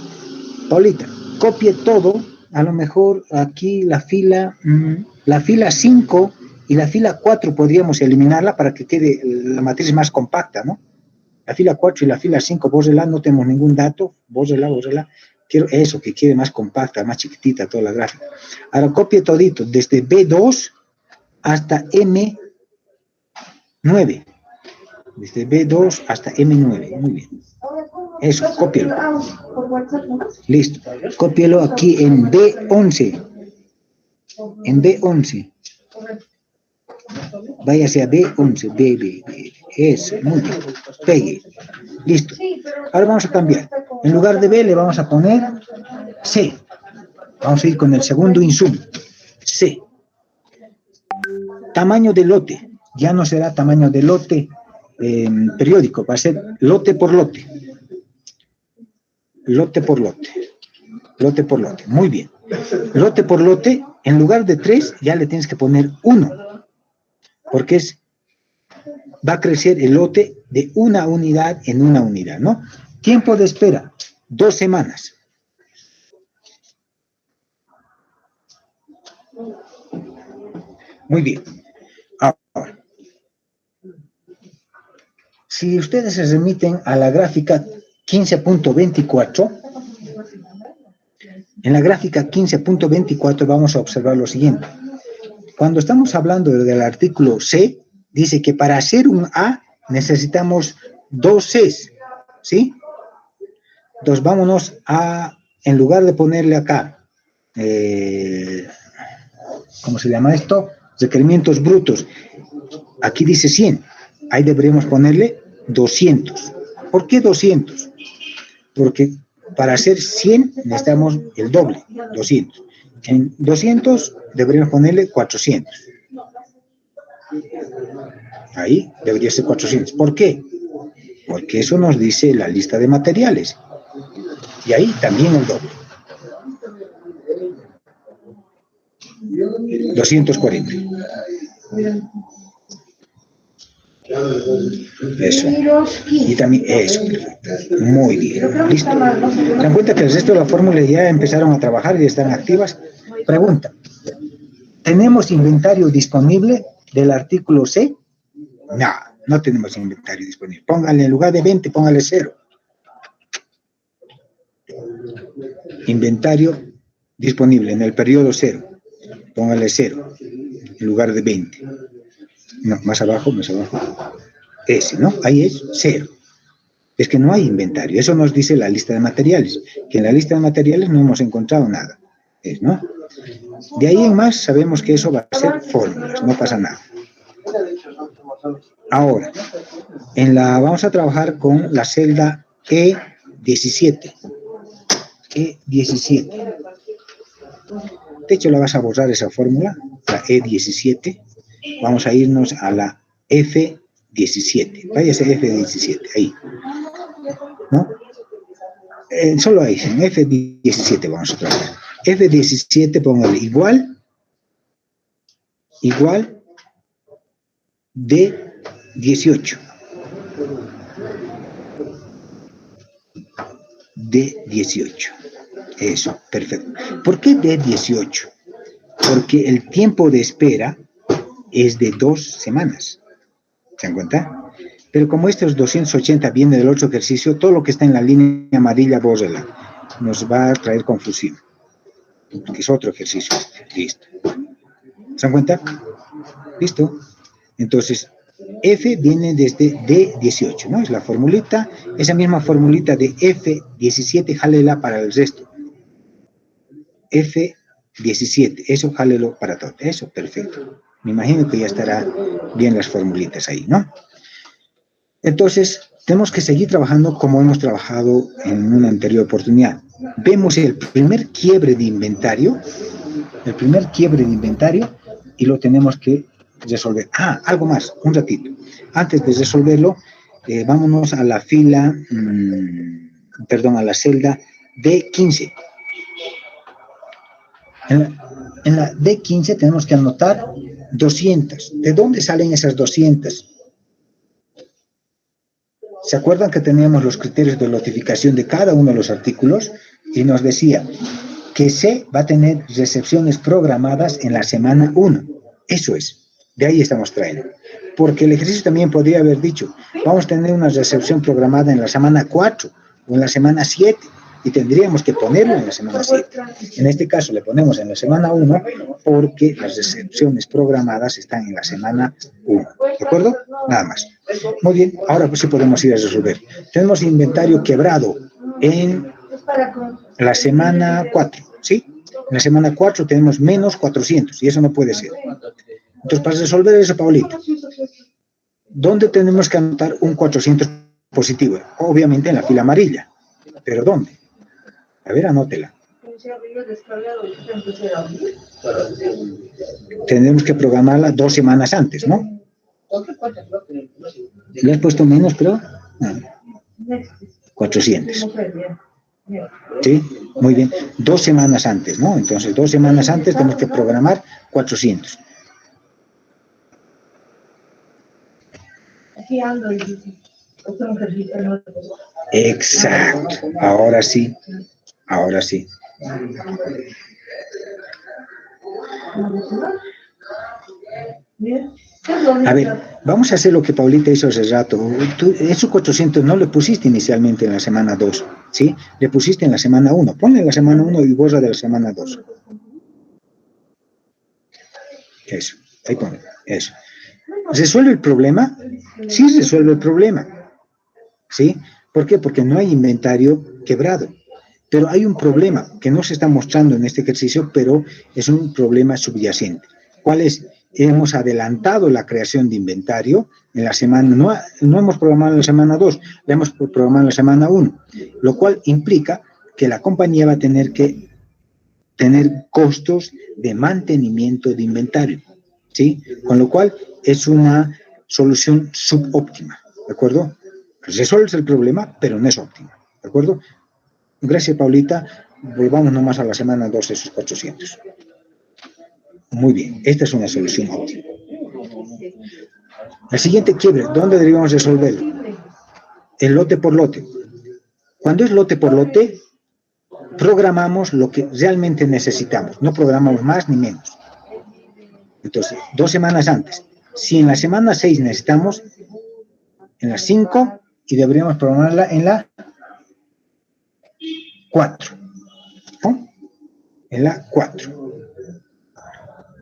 Paulita, copie todo. A lo mejor aquí la fila 5 y la fila 4 podríamos eliminarla para que quede la matriz más compacta, ¿no? La fila 4 y la fila 5, bórrela, no tenemos ningún dato, bórrela. Quiero eso, que quede más compacta, más chiquitita toda la gráfica. Ahora copie todito, desde B2 hasta M9. Desde B2 hasta M9, muy bien. Eso, cópielo. Listo, cópielo aquí en B11. En B11. Váyase a B11, B. Eso, muy bien. Pegue. Listo. Ahora vamos a cambiar. En lugar de B le vamos a poner C. Vamos a ir con el segundo insumo. C. Tamaño de lote. Ya no será tamaño de lote periódico, va a ser lote por lote. Lote por lote. Lote por lote. Muy bien. Lote por lote, en lugar de 3, ya le tienes que poner 1. Porque va a crecer el lote de una unidad en una unidad, ¿no? Tiempo de espera, 2 semanas. Muy bien. Ahora, si ustedes se remiten a la gráfica 15.24, en la gráfica 15.24 vamos a observar lo siguiente. Cuando estamos hablando del artículo C, dice que para hacer un A necesitamos 2 Cs, ¿sí? Entonces vámonos a, en lugar de ponerle acá, ¿cómo se llama esto? Requerimientos brutos. Aquí dice 100. Ahí deberíamos ponerle 200. ¿Por qué 200? Porque para hacer 100 necesitamos el doble, 200. En 200 deberíamos ponerle 400. Ahí debería ser 400. ¿Por qué? Porque eso nos dice la lista de materiales. Y ahí también el doble. 240. Eso. Y también eso. Perfecto. Muy bien. Listo. ¿Se dan cuenta que el resto de las fórmulas ya empezaron a trabajar y están activas? Pregunta. ¿Tenemos inventario disponible del artículo C? No, no tenemos inventario disponible. Póngale en lugar de 20, póngale 0. Inventario disponible en el periodo 0. Póngale 0 en lugar de 20. No, más abajo. Ese, ¿no? Ahí es 0. Es que no hay inventario. Eso nos dice la lista de materiales. Que en la lista de materiales no hemos encontrado nada. ¿No? De ahí en más sabemos que eso va a ser fórmulas. No pasa nada. Ahora, vamos a trabajar con la celda E17. E17. De hecho, la vas a borrar esa fórmula, la E17. Vamos a irnos a la F17. Váyase F17, ahí. ¿No? Solo ahí, en F17 vamos a trabajar. F17, póngale igual de 18. De 18. Eso, perfecto. ¿Por qué de 18? Porque el tiempo de espera es de 2 semanas. ¿Se dan cuenta? Pero como estos 280 viene del otro ejercicio, todo lo que está en la línea amarilla, bórrela. Nos va a traer confusión. Porque es otro ejercicio. Listo. ¿Se dan cuenta? Listo. Entonces, F viene desde D18, ¿no? Es la formulita. Esa misma formulita de F17, jálela para el resto. F17, eso jálelo para todo. Eso, perfecto. Me imagino que ya estará bien las formulitas ahí, ¿no? Entonces, tenemos que seguir trabajando como hemos trabajado en una anterior oportunidad. Vemos el primer quiebre de inventario, y lo tenemos que resolver. Algo más, un ratito. Antes de resolverlo, vámonos a la fila, a la celda D15. En la D15 tenemos que anotar 200. ¿De dónde salen esas 200? ¿Se acuerdan que teníamos los criterios de notificación de cada uno de los artículos? Y nos decía que C va a tener recepciones programadas en la semana 1. Eso es. De ahí estamos trayendo. Porque el ejercicio también podría haber dicho, vamos a tener una recepción programada en la semana 4 o en la semana 7. Y tendríamos que ponerlo en la semana 7. En este caso le ponemos en la semana 1 porque las recepciones programadas están en la semana 1. ¿De acuerdo? Nada más. Muy bien, ahora pues sí podemos ir a resolver. Tenemos inventario quebrado en la semana 4, ¿sí? En la semana 4 tenemos menos 400 y eso no puede ser. Entonces, para resolver eso, Paulita, ¿dónde tenemos que anotar un 400 positivo? Obviamente en la fila amarilla. ¿Pero dónde? A ver, anótela. Tendremos que programarla 2 semanas antes, ¿no? ¿Le has puesto menos, creo? 400. ¿Sí? Muy bien. 2 semanas antes, ¿no? Entonces, 2 semanas antes tenemos que programar 400. Exacto. Ahora sí. Ahora sí. A ver, vamos a hacer lo que Paulita hizo hace rato. Tú, esos 400 no le pusiste inicialmente en la semana 2, ¿sí? Le pusiste en la semana 1. Ponle en la semana 1 y borra de la semana 2. Eso, ahí ponle, eso. ¿Resuelve el problema? Sí, resuelve el problema. ¿Sí? ¿Por qué? Porque no hay inventario quebrado. Pero hay un problema que no se está mostrando en este ejercicio, pero es un problema subyacente. ¿Cuál es? Hemos adelantado la creación de inventario en la semana, no hemos programado en la semana 2, la hemos programado en la semana 1, lo cual implica que la compañía va a tener que tener costos de mantenimiento de inventario, ¿sí? Con lo cual es una solución subóptima, ¿de acuerdo? Resuelve el problema, pero no es óptima, ¿de acuerdo? Gracias, Paulita. Volvamos nomás a la semana 2 de esos 400. Muy bien, esta es una solución óptima. El siguiente quiebre, ¿dónde deberíamos resolverlo? El lote por lote. Cuando es lote por lote, programamos lo que realmente necesitamos. No programamos más ni menos. Entonces, 2 semanas antes. Si en la semana 6 necesitamos, en la 5, y deberíamos programarla en la 4. ¿No? En la 4.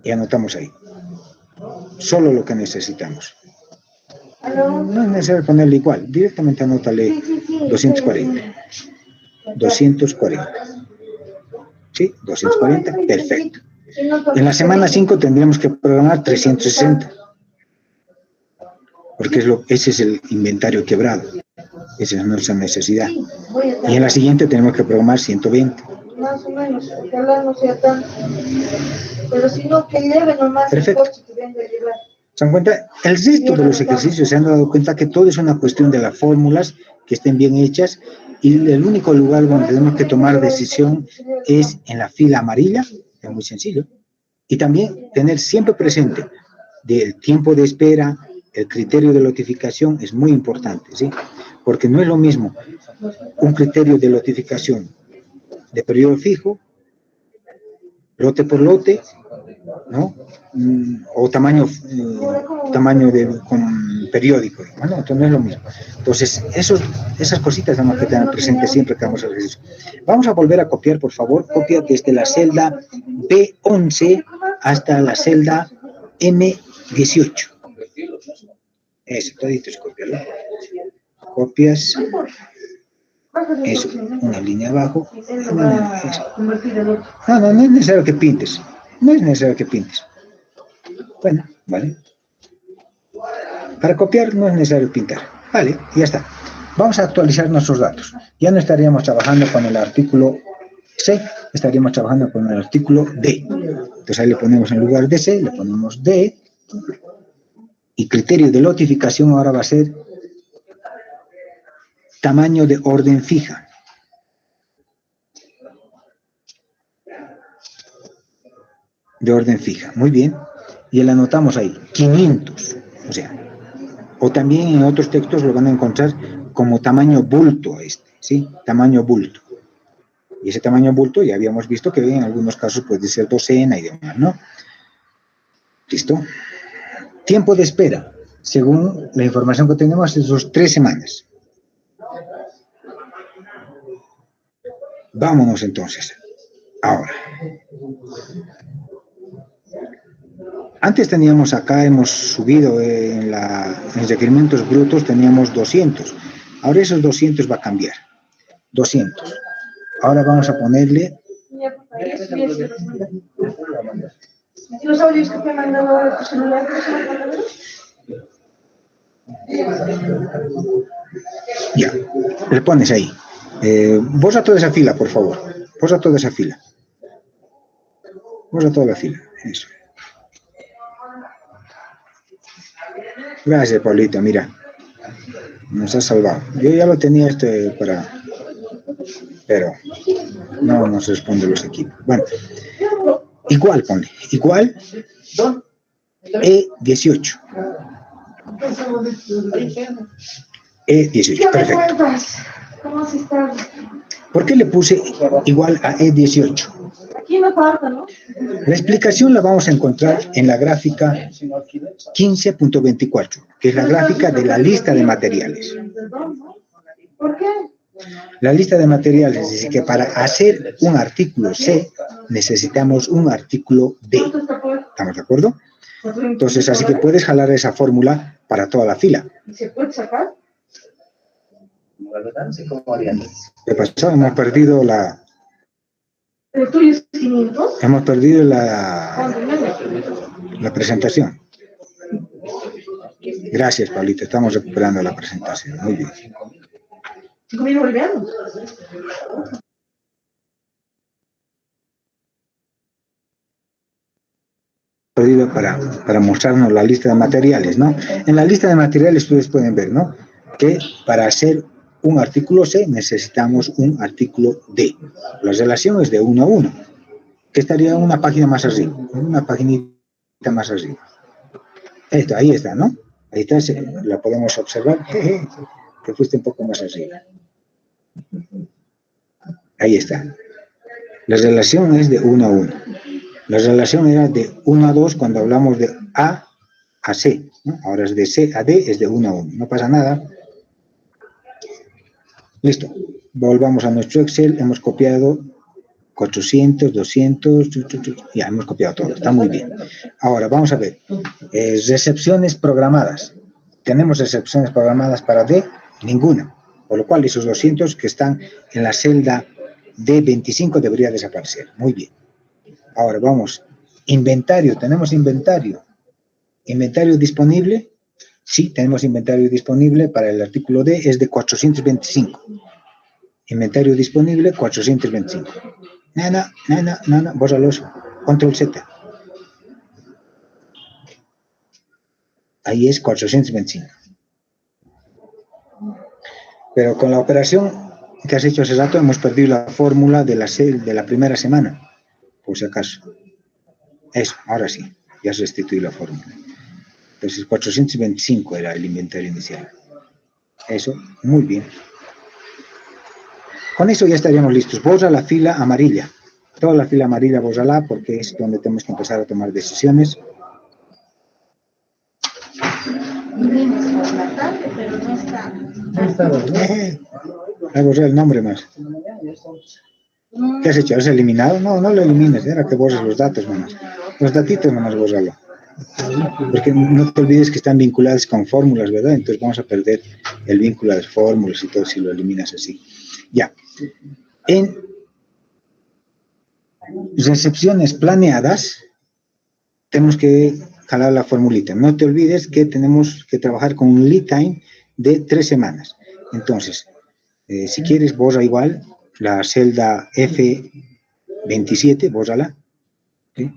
Y anotamos ahí. Solo lo que necesitamos. No es necesario ponerle igual. Directamente anótale 240. 240. ¿Sí? 240. Perfecto. En la semana 5 tendríamos que programar 360. porque ese es el inventario quebrado. Esa es nuestra necesidad. Y en la siguiente tenemos que programar 120. Más o menos, ojalá no sea tanto. Pero si no, que lleve nomás Perfecto. el coche que venga a llevar. ¿Se dan cuenta? El resto de los ejercicios se han dado cuenta que todo es una cuestión de las fórmulas, que estén bien hechas, y el único lugar donde tenemos que tomar decisión es en la fila amarilla, es muy sencillo, y también tener siempre presente del tiempo de espera, el criterio de lotificación es muy importante, ¿sí? Porque no es lo mismo un criterio de lotificación de periodo fijo, lote por lote, ¿no? O tamaño con periódico, ¿no? Entonces no es lo mismo. Entonces, esas cositas tenemos que tener presentes siempre que hagamos el ejercicio. Vamos a volver a copiar, por favor. Copia desde la celda B11 hasta la celda M18. Eso, toditos copiarlo. Copias. Eso, una línea abajo. No es necesario que pintes. No es necesario que pintes. Bueno, vale. Para copiar no es necesario pintar. Vale, ya está. Vamos a actualizar nuestros datos. Ya no estaríamos trabajando con el artículo C, estaríamos trabajando con el artículo D. Entonces ahí le ponemos en lugar de C, le ponemos D. Y criterio de lotificación ahora va a ser tamaño de orden fija. De orden fija, muy bien. Y le anotamos ahí, 500. O sea, o también en otros textos lo van a encontrar como tamaño bulto ¿sí? Tamaño bulto. Y ese tamaño bulto ya habíamos visto que en algunos casos puede ser docena y demás, ¿no? ¿Listo? Tiempo de espera. Según la información que tenemos, es 3 semanas. Vámonos entonces. Ahora. Antes teníamos acá, hemos subido en requerimientos brutos, teníamos 200. Ahora esos 200 va a cambiar. 200. Ahora vamos a ponerle... ¿Los audios que te he mandado a tu celular? Ya, le pones ahí. Vos a toda esa fila, por favor. Vos a toda esa fila. Vos a toda la fila. Eso. Gracias, Paulito, mira. Nos has salvado. Yo ya lo tenía para... Pero no nos responde los equipos. Bueno, igual, ponle. Igual E18. E18, perfecto. ¿Cómo has estado? ¿Por qué le puse igual a E18? Aquí me falta, ¿no? La explicación la vamos a encontrar en la gráfica 15.24, que es la gráfica de la lista de materiales. ¿Por qué? La lista de materiales dice que para hacer un artículo C necesitamos un artículo D. ¿Estamos de acuerdo? Entonces, así que puedes jalar esa fórmula para toda la fila. ¿Se puede sacar? ¿Qué pasó? Hemos perdido la... ¿El tuyo es 500? Hemos perdido la presentación. Gracias, Pablito. Estamos recuperando la presentación. Muy bien. 5.000 bolivianos. Perdido para mostrarnos la lista de materiales, ¿no? En la lista de materiales ustedes pueden ver, ¿no? Que para hacer un artículo C necesitamos un artículo D. La relación es de 1 a 1, que estaría una página más arriba, una paginita más arriba. Esto, ahí está, ¿no? Ahí está, la podemos observar. Que fuiste un poco más arriba. Ahí está. La relación es de 1 a 1. La relación era de 1 a 2 cuando hablamos de A a C, ¿no? Ahora es de C a D, es de 1 a 1. No pasa nada. Listo. Volvamos a nuestro Excel. Hemos copiado 400, 200, ya hemos copiado todo. Está muy bien. Ahora, vamos a ver. Recepciones programadas. ¿Tenemos recepciones programadas para D? Ninguna. Por lo cual, esos 200 que están en la celda D25 debería desaparecer. Muy bien. Ahora, vamos. Inventario. ¿Tenemos inventario? ¿Inventario disponible? Sí, tenemos inventario disponible para el artículo D, es de 425. Inventario disponible, 425. No, bórralo eso. Control Z. Ahí es 425. Pero con la operación que has hecho hace rato hemos perdido la fórmula de la primera semana, por si acaso. Eso, ahora sí, ya se restituyó la fórmula. Entonces 425 era el inventario inicial. Eso, muy bien. Con eso ya estaríamos listos. Borra la fila amarilla. Toda la fila amarilla, bórrala, porque es donde tenemos que empezar a tomar decisiones. Vinimos por la tarde, pero no está. Voy a borrar el nombre más. ¿Qué has hecho? ¿Has eliminado? No, no lo elimines. Era que borres los datos nomás. Los datitos nomás bórralo. Porque no te olvides que están vinculados con fórmulas, ¿verdad? Entonces vamos a perder el vínculo de las fórmulas y todo si lo eliminas así. Ya. En recepciones planeadas, tenemos que jalar la formulita. No te olvides que tenemos que trabajar con un lead time de 3 semanas. Entonces, si quieres, borra igual la celda F27, bórrala. ¿Sí?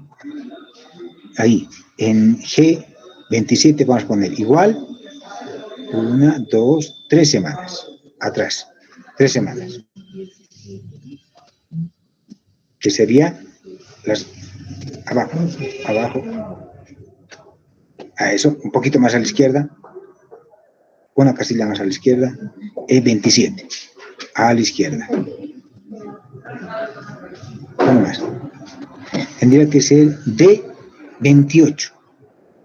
Ahí, en G27 vamos a poner igual 1, 2, 3 semanas. Atrás, 3 semanas. Que sería las abajo. A eso, un poquito más a la izquierda. Una casilla más a la izquierda. E27. A la izquierda. Uno más. Tendría que ser D28.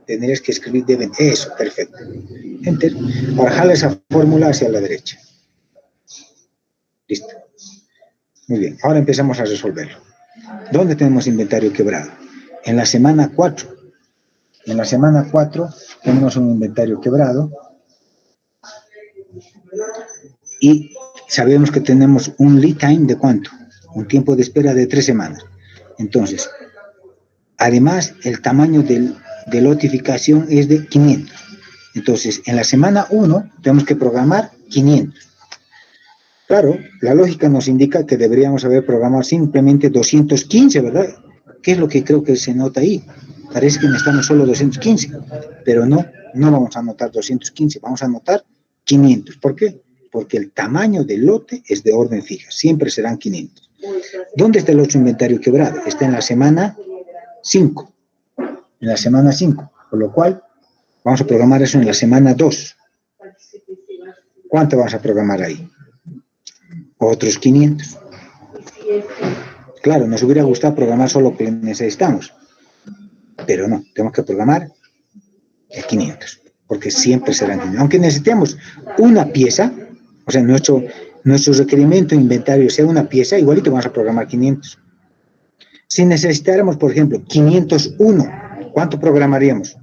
Tendrías que escribir D20. Eso, perfecto. Enter. Ahora jala esa fórmula hacia la derecha. Listo. Muy bien. Ahora empezamos a resolverlo. ¿Dónde tenemos inventario quebrado? En la semana 4. En la semana 4 tenemos un inventario quebrado. Y sabemos que tenemos un lead time de ¿cuánto? Un tiempo de espera de 3 semanas. Entonces, además, el tamaño de lotificación es de 500. Entonces, en la semana 1 tenemos que programar 500. Claro, la lógica nos indica que deberíamos haber programado simplemente 215, ¿verdad? ¿Qué es lo que creo que se nota ahí? Parece que necesitamos solo 215, pero no vamos a anotar 215, vamos a anotar 500. ¿Por qué? Porque el tamaño del lote es de orden fija, siempre serán 500. ¿Dónde está el otro inventario quebrado? Está en la semana 5. En la semana 5, por lo cual vamos a programar eso en la semana 2. ¿Cuánto vamos a programar ahí? Otros 500. Claro, nos hubiera gustado programar solo lo que necesitamos, pero no, tenemos que programar el 500, porque siempre serán 500. Aunque necesitemos una pieza, o sea, nuestro requerimiento de inventario sea una pieza, igualito vamos a programar 500. Si necesitáramos, por ejemplo, 501, ¿cuánto programaríamos?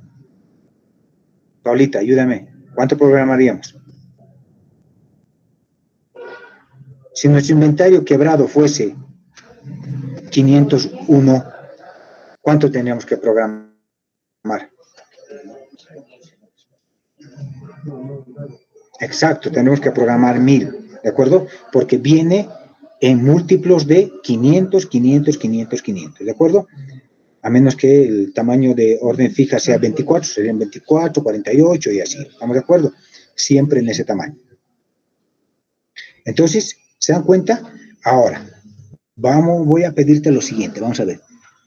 Paulita, ayúdame. ¿Cuánto programaríamos? Si nuestro inventario quebrado fuese 501, ¿cuánto tendríamos que programar? Exacto, tenemos que programar 1000, ¿de acuerdo? Porque viene en múltiplos de 500, 500, 500, 500, ¿de acuerdo? A menos que el tamaño de orden fija sea 24, serían 24, 48 y así, ¿estamos de acuerdo? Siempre en ese tamaño. Entonces, ¿se dan cuenta? Ahora, voy a pedirte lo siguiente, vamos a ver.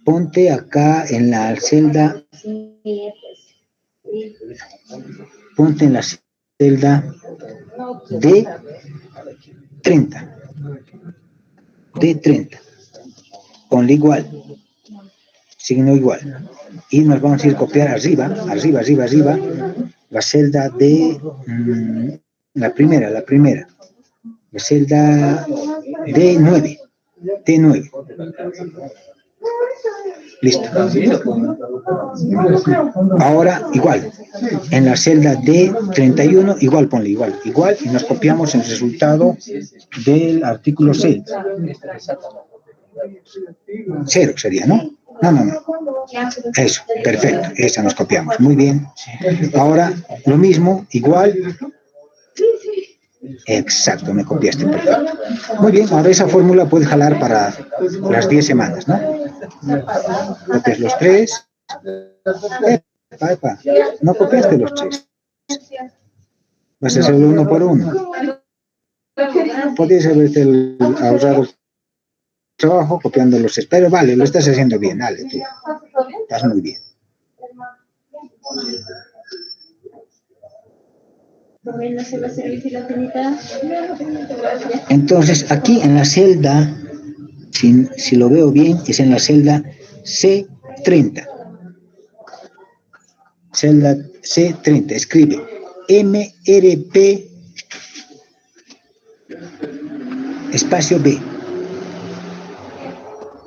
Ponte acá en la celda, ponte en la celda D30. D30. Ponle igual. Signo igual. Y nos vamos a ir a copiar arriba, la celda de la primera. La celda D9. T9. Listo. Ahora, igual. En la celda D31, igual, ponle igual, y nos copiamos el resultado del artículo 6. 0 sería, ¿no? No. Eso, perfecto. Esa nos copiamos. Muy bien. Ahora, lo mismo, igual. Exacto, me copiaste. Perfecto. Muy bien, ahora esa fórmula puedes jalar para las 10 semanas, ¿no? Copias los 3. Epa. No copiaste los 3. Vas a hacerlo uno por uno. Podrías haberte ahorrado el trabajo copiando los 6, pero vale, lo estás haciendo bien, dale, tú. Estás muy bien. Entonces, aquí en la celda, si lo veo bien, es en la celda C30. Celda C30, escribe MRP espacio B.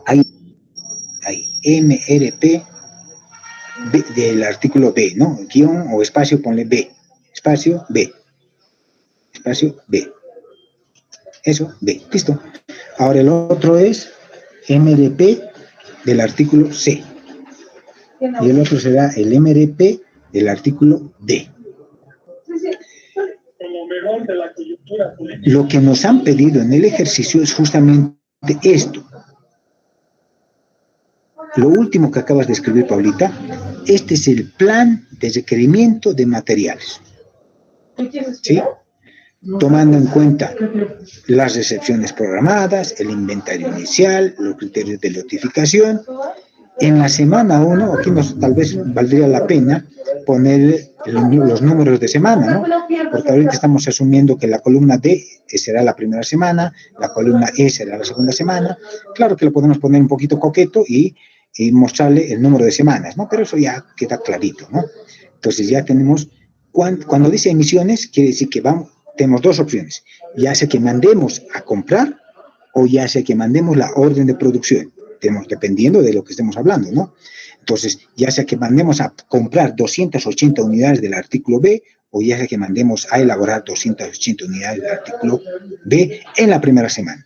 Ahí, MRP B, del artículo B, ¿no? Guión o espacio, ponle B. Espacio B. Espacio B. Eso, B. Listo. Ahora el otro es MRP del artículo C. Y el otro será el MRP del artículo D. Lo que nos han pedido en el ejercicio es justamente esto. Lo último que acabas de escribir, Paulita, este es el plan de requerimiento de materiales. ¿Sí? Tomando en cuenta las recepciones programadas, el inventario inicial, los criterios de notificación. En la semana 1, aquí tal vez valdría la pena poner los números de semana, ¿no? Porque ahorita estamos asumiendo que la columna D será la primera semana, la columna E será la segunda semana. Claro que lo podemos poner un poquito coqueto y mostrarle el número de semanas, ¿no? Pero eso ya queda clarito, ¿no? Entonces ya tenemos, cuando dice emisiones, quiere decir que tenemos dos opciones, ya sea que mandemos a comprar o ya sea que mandemos la orden de producción, dependiendo de lo que estemos hablando, ¿no? Entonces, ya sea que mandemos a comprar 280 unidades del artículo B o ya sea que mandemos a elaborar 280 unidades del artículo B en la primera semana.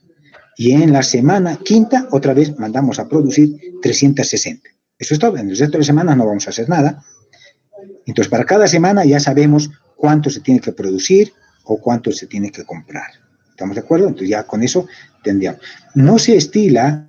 Y en la semana quinta, otra vez, mandamos a producir 360. Eso es todo. En el resto de semanas no vamos a hacer nada. Entonces, para cada semana ya sabemos cuánto se tiene que producir o cuánto se tiene que comprar. ¿Estamos de acuerdo? Entonces, ya con eso tendríamos. No se estila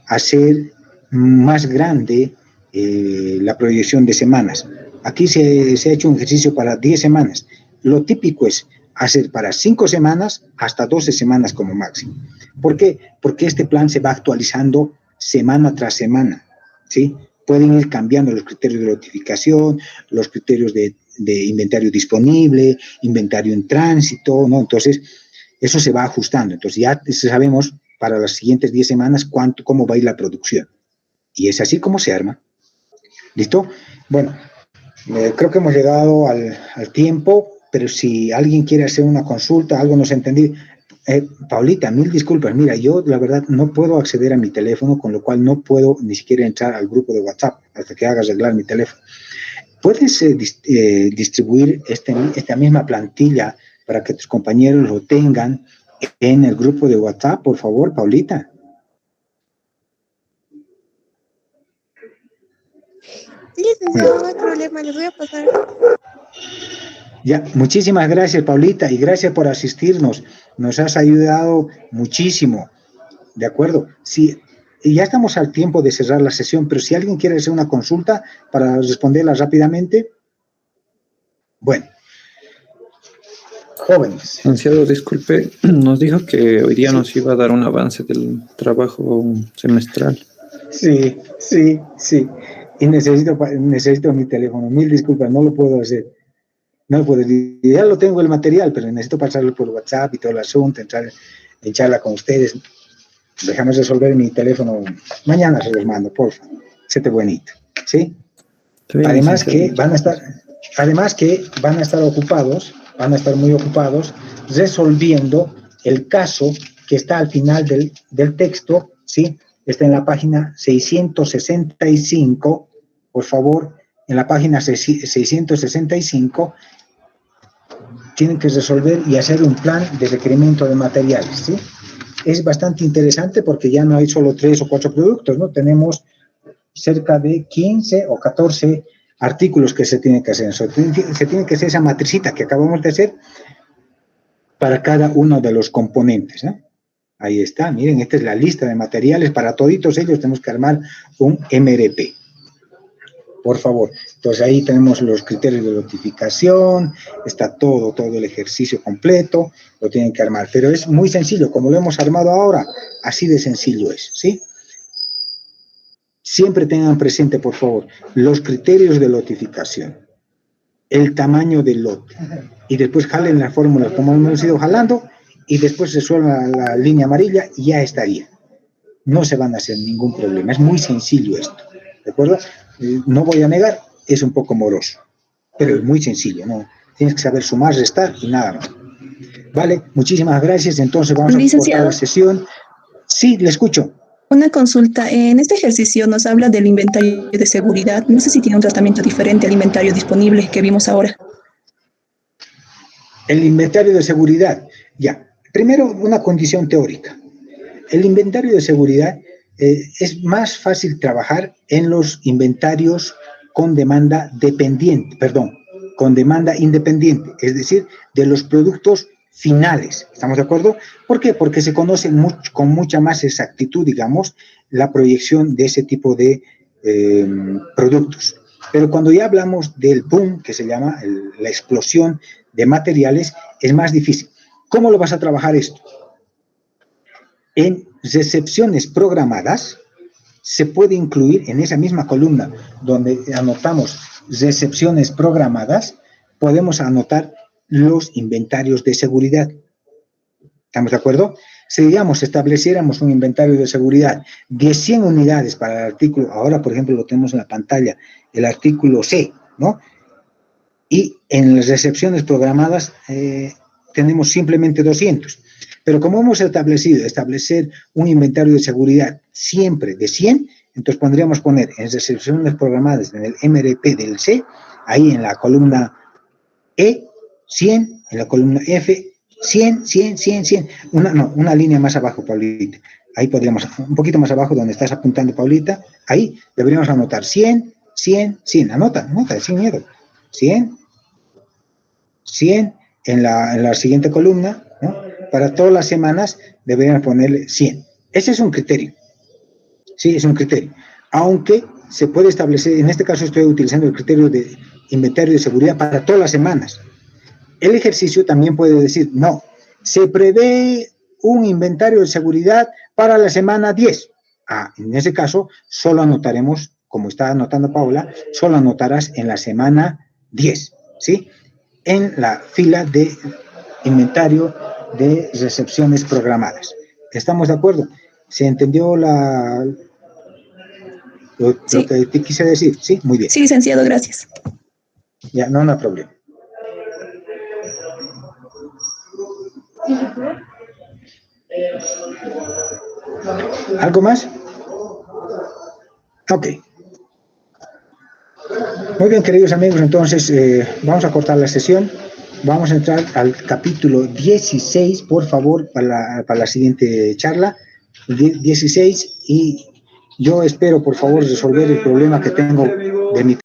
hacer más grande la proyección de semanas. Aquí se ha hecho un ejercicio para 10 semanas. Lo típico es hacer para 5 semanas hasta 12 semanas como máximo. ¿Por qué? Porque este plan se va actualizando semana tras semana, ¿sí? Pueden ir cambiando los criterios de notificación, los criterios de inventario disponible, inventario en tránsito, ¿no? Entonces, eso se va ajustando. Entonces, ya sabemos para las siguientes 10 semanas cómo va a ir la producción. Y es así como se arma. ¿Listo? Bueno, creo que hemos llegado al tiempo, pero si alguien quiere hacer una consulta, algo no se ha entendido. Paulita, mil disculpas. Mira, yo la verdad no puedo acceder a mi teléfono, con lo cual no puedo ni siquiera entrar al grupo de WhatsApp hasta que hagas arreglar mi teléfono. ¿Puedes distribuir esta misma plantilla para que tus compañeros lo tengan en el grupo de WhatsApp, por favor, Paulita? Licenciado, no hay problema, les voy a pasar. Ya, muchísimas gracias, Paulita, y gracias por asistirnos. Nos has ayudado muchísimo. ¿De acuerdo? Sí, ya estamos al tiempo de cerrar la sesión, pero si alguien quiere hacer una consulta para responderla rápidamente. Bueno. Jóvenes. Licenciado, disculpe, nos dijo que hoy día nos iba a dar un avance del trabajo semestral. Sí. Y necesito mi teléfono. Mil disculpas, no lo puedo hacer. No lo puedo. Ya lo tengo el material, pero necesito pasarlo por WhatsApp y todo el asunto, entrar en charla con ustedes. Déjame resolver mi teléfono. Mañana se los mando, por favor. Sete buenito. ¿Sí? Además que van a estar ocupados, van a estar muy ocupados resolviendo el caso que está al final del texto, ¿sí? Está en la página 665, por favor, en la página 665 tienen que resolver y hacer un plan de requerimiento de materiales, ¿sí? Es bastante interesante porque ya no hay solo 3 o 4 productos, ¿no? Tenemos cerca de 15 o 14 artículos que se tienen que hacer. Se tiene que hacer esa matricita que acabamos de hacer para cada uno de los componentes, ¿no? Ahí está, miren, esta es la lista de materiales. Para toditos ellos tenemos que armar un MRP. Por favor. Entonces ahí tenemos los criterios de notificación, está todo el ejercicio completo, lo tienen que armar. Pero es muy sencillo, como lo hemos armado ahora, así de sencillo es, ¿sí? Siempre tengan presente, por favor, los criterios de notificación, el tamaño del lote, y después jalen la fórmula como hemos ido jalando, y después resuelvan la línea amarilla y ya estaría. No se van a hacer ningún problema, es muy sencillo esto, ¿de acuerdo? No voy a negar, es un poco moroso, pero es muy sencillo, ¿no? Tienes que saber sumar, restar y nada más. Vale, muchísimas gracias, entonces vamos a cortar la sesión. Sí, le escucho. Una consulta, en este ejercicio nos habla del inventario de seguridad. No sé si tiene un tratamiento diferente al inventario disponible que vimos ahora. El inventario de seguridad, ya. Primero, una condición teórica. El inventario de seguridad es más fácil trabajar en los inventarios con demanda dependiente, con demanda independiente, es decir, de los productos finales. ¿Estamos de acuerdo? ¿Por qué? Porque se conoce con mucha más exactitud, digamos, la proyección de ese tipo de productos. Pero cuando ya hablamos del boom, que se llama la explosión de materiales, es más difícil. ¿Cómo lo vas a trabajar esto? En recepciones programadas se puede incluir en esa misma columna donde anotamos recepciones programadas, podemos anotar los inventarios de seguridad. ¿Estamos de acuerdo? Si, digamos, estableciéramos un inventario de seguridad de 100 unidades para el artículo, ahora, por ejemplo, lo tenemos en la pantalla, el artículo C, ¿no? Y en las recepciones programadas tenemos simplemente 200. Pero como hemos establecido, establecer un inventario de seguridad siempre de 100, entonces podríamos poner en recepciones programadas en el MRP del C, ahí en la columna E, 100, en la columna F, 100, 100, 100, 100. Una línea más abajo, Paulita. Ahí podríamos, un poquito más abajo donde estás apuntando, Paulita, ahí deberíamos anotar 100, 100, 100. Anota, sin miedo. 100, 100 en la siguiente columna, ¿no? Para todas las semanas deberían ponerle 100. Ese es un criterio. Sí, es un criterio. Aunque se puede establecer, en este caso estoy utilizando el criterio de inventario de seguridad para todas las semanas. El ejercicio también puede decir, no, se prevé un inventario de seguridad para la semana 10. En ese caso, solo anotaremos, como está anotando Paula, solo anotarás en la semana 10, ¿sí? En la fila de inventario de recepciones programadas. ¿Estamos de acuerdo? ¿Se entendió lo que te quise decir? Sí, muy bien. Sí, licenciado, gracias. Ya, no hay problema. ¿Algo más? Ok. Muy bien, queridos amigos, entonces vamos a cortar la sesión. Vamos a entrar al capítulo 16, por favor, para la siguiente charla. 16, y yo espero, por favor, resolver el problema que tengo de mi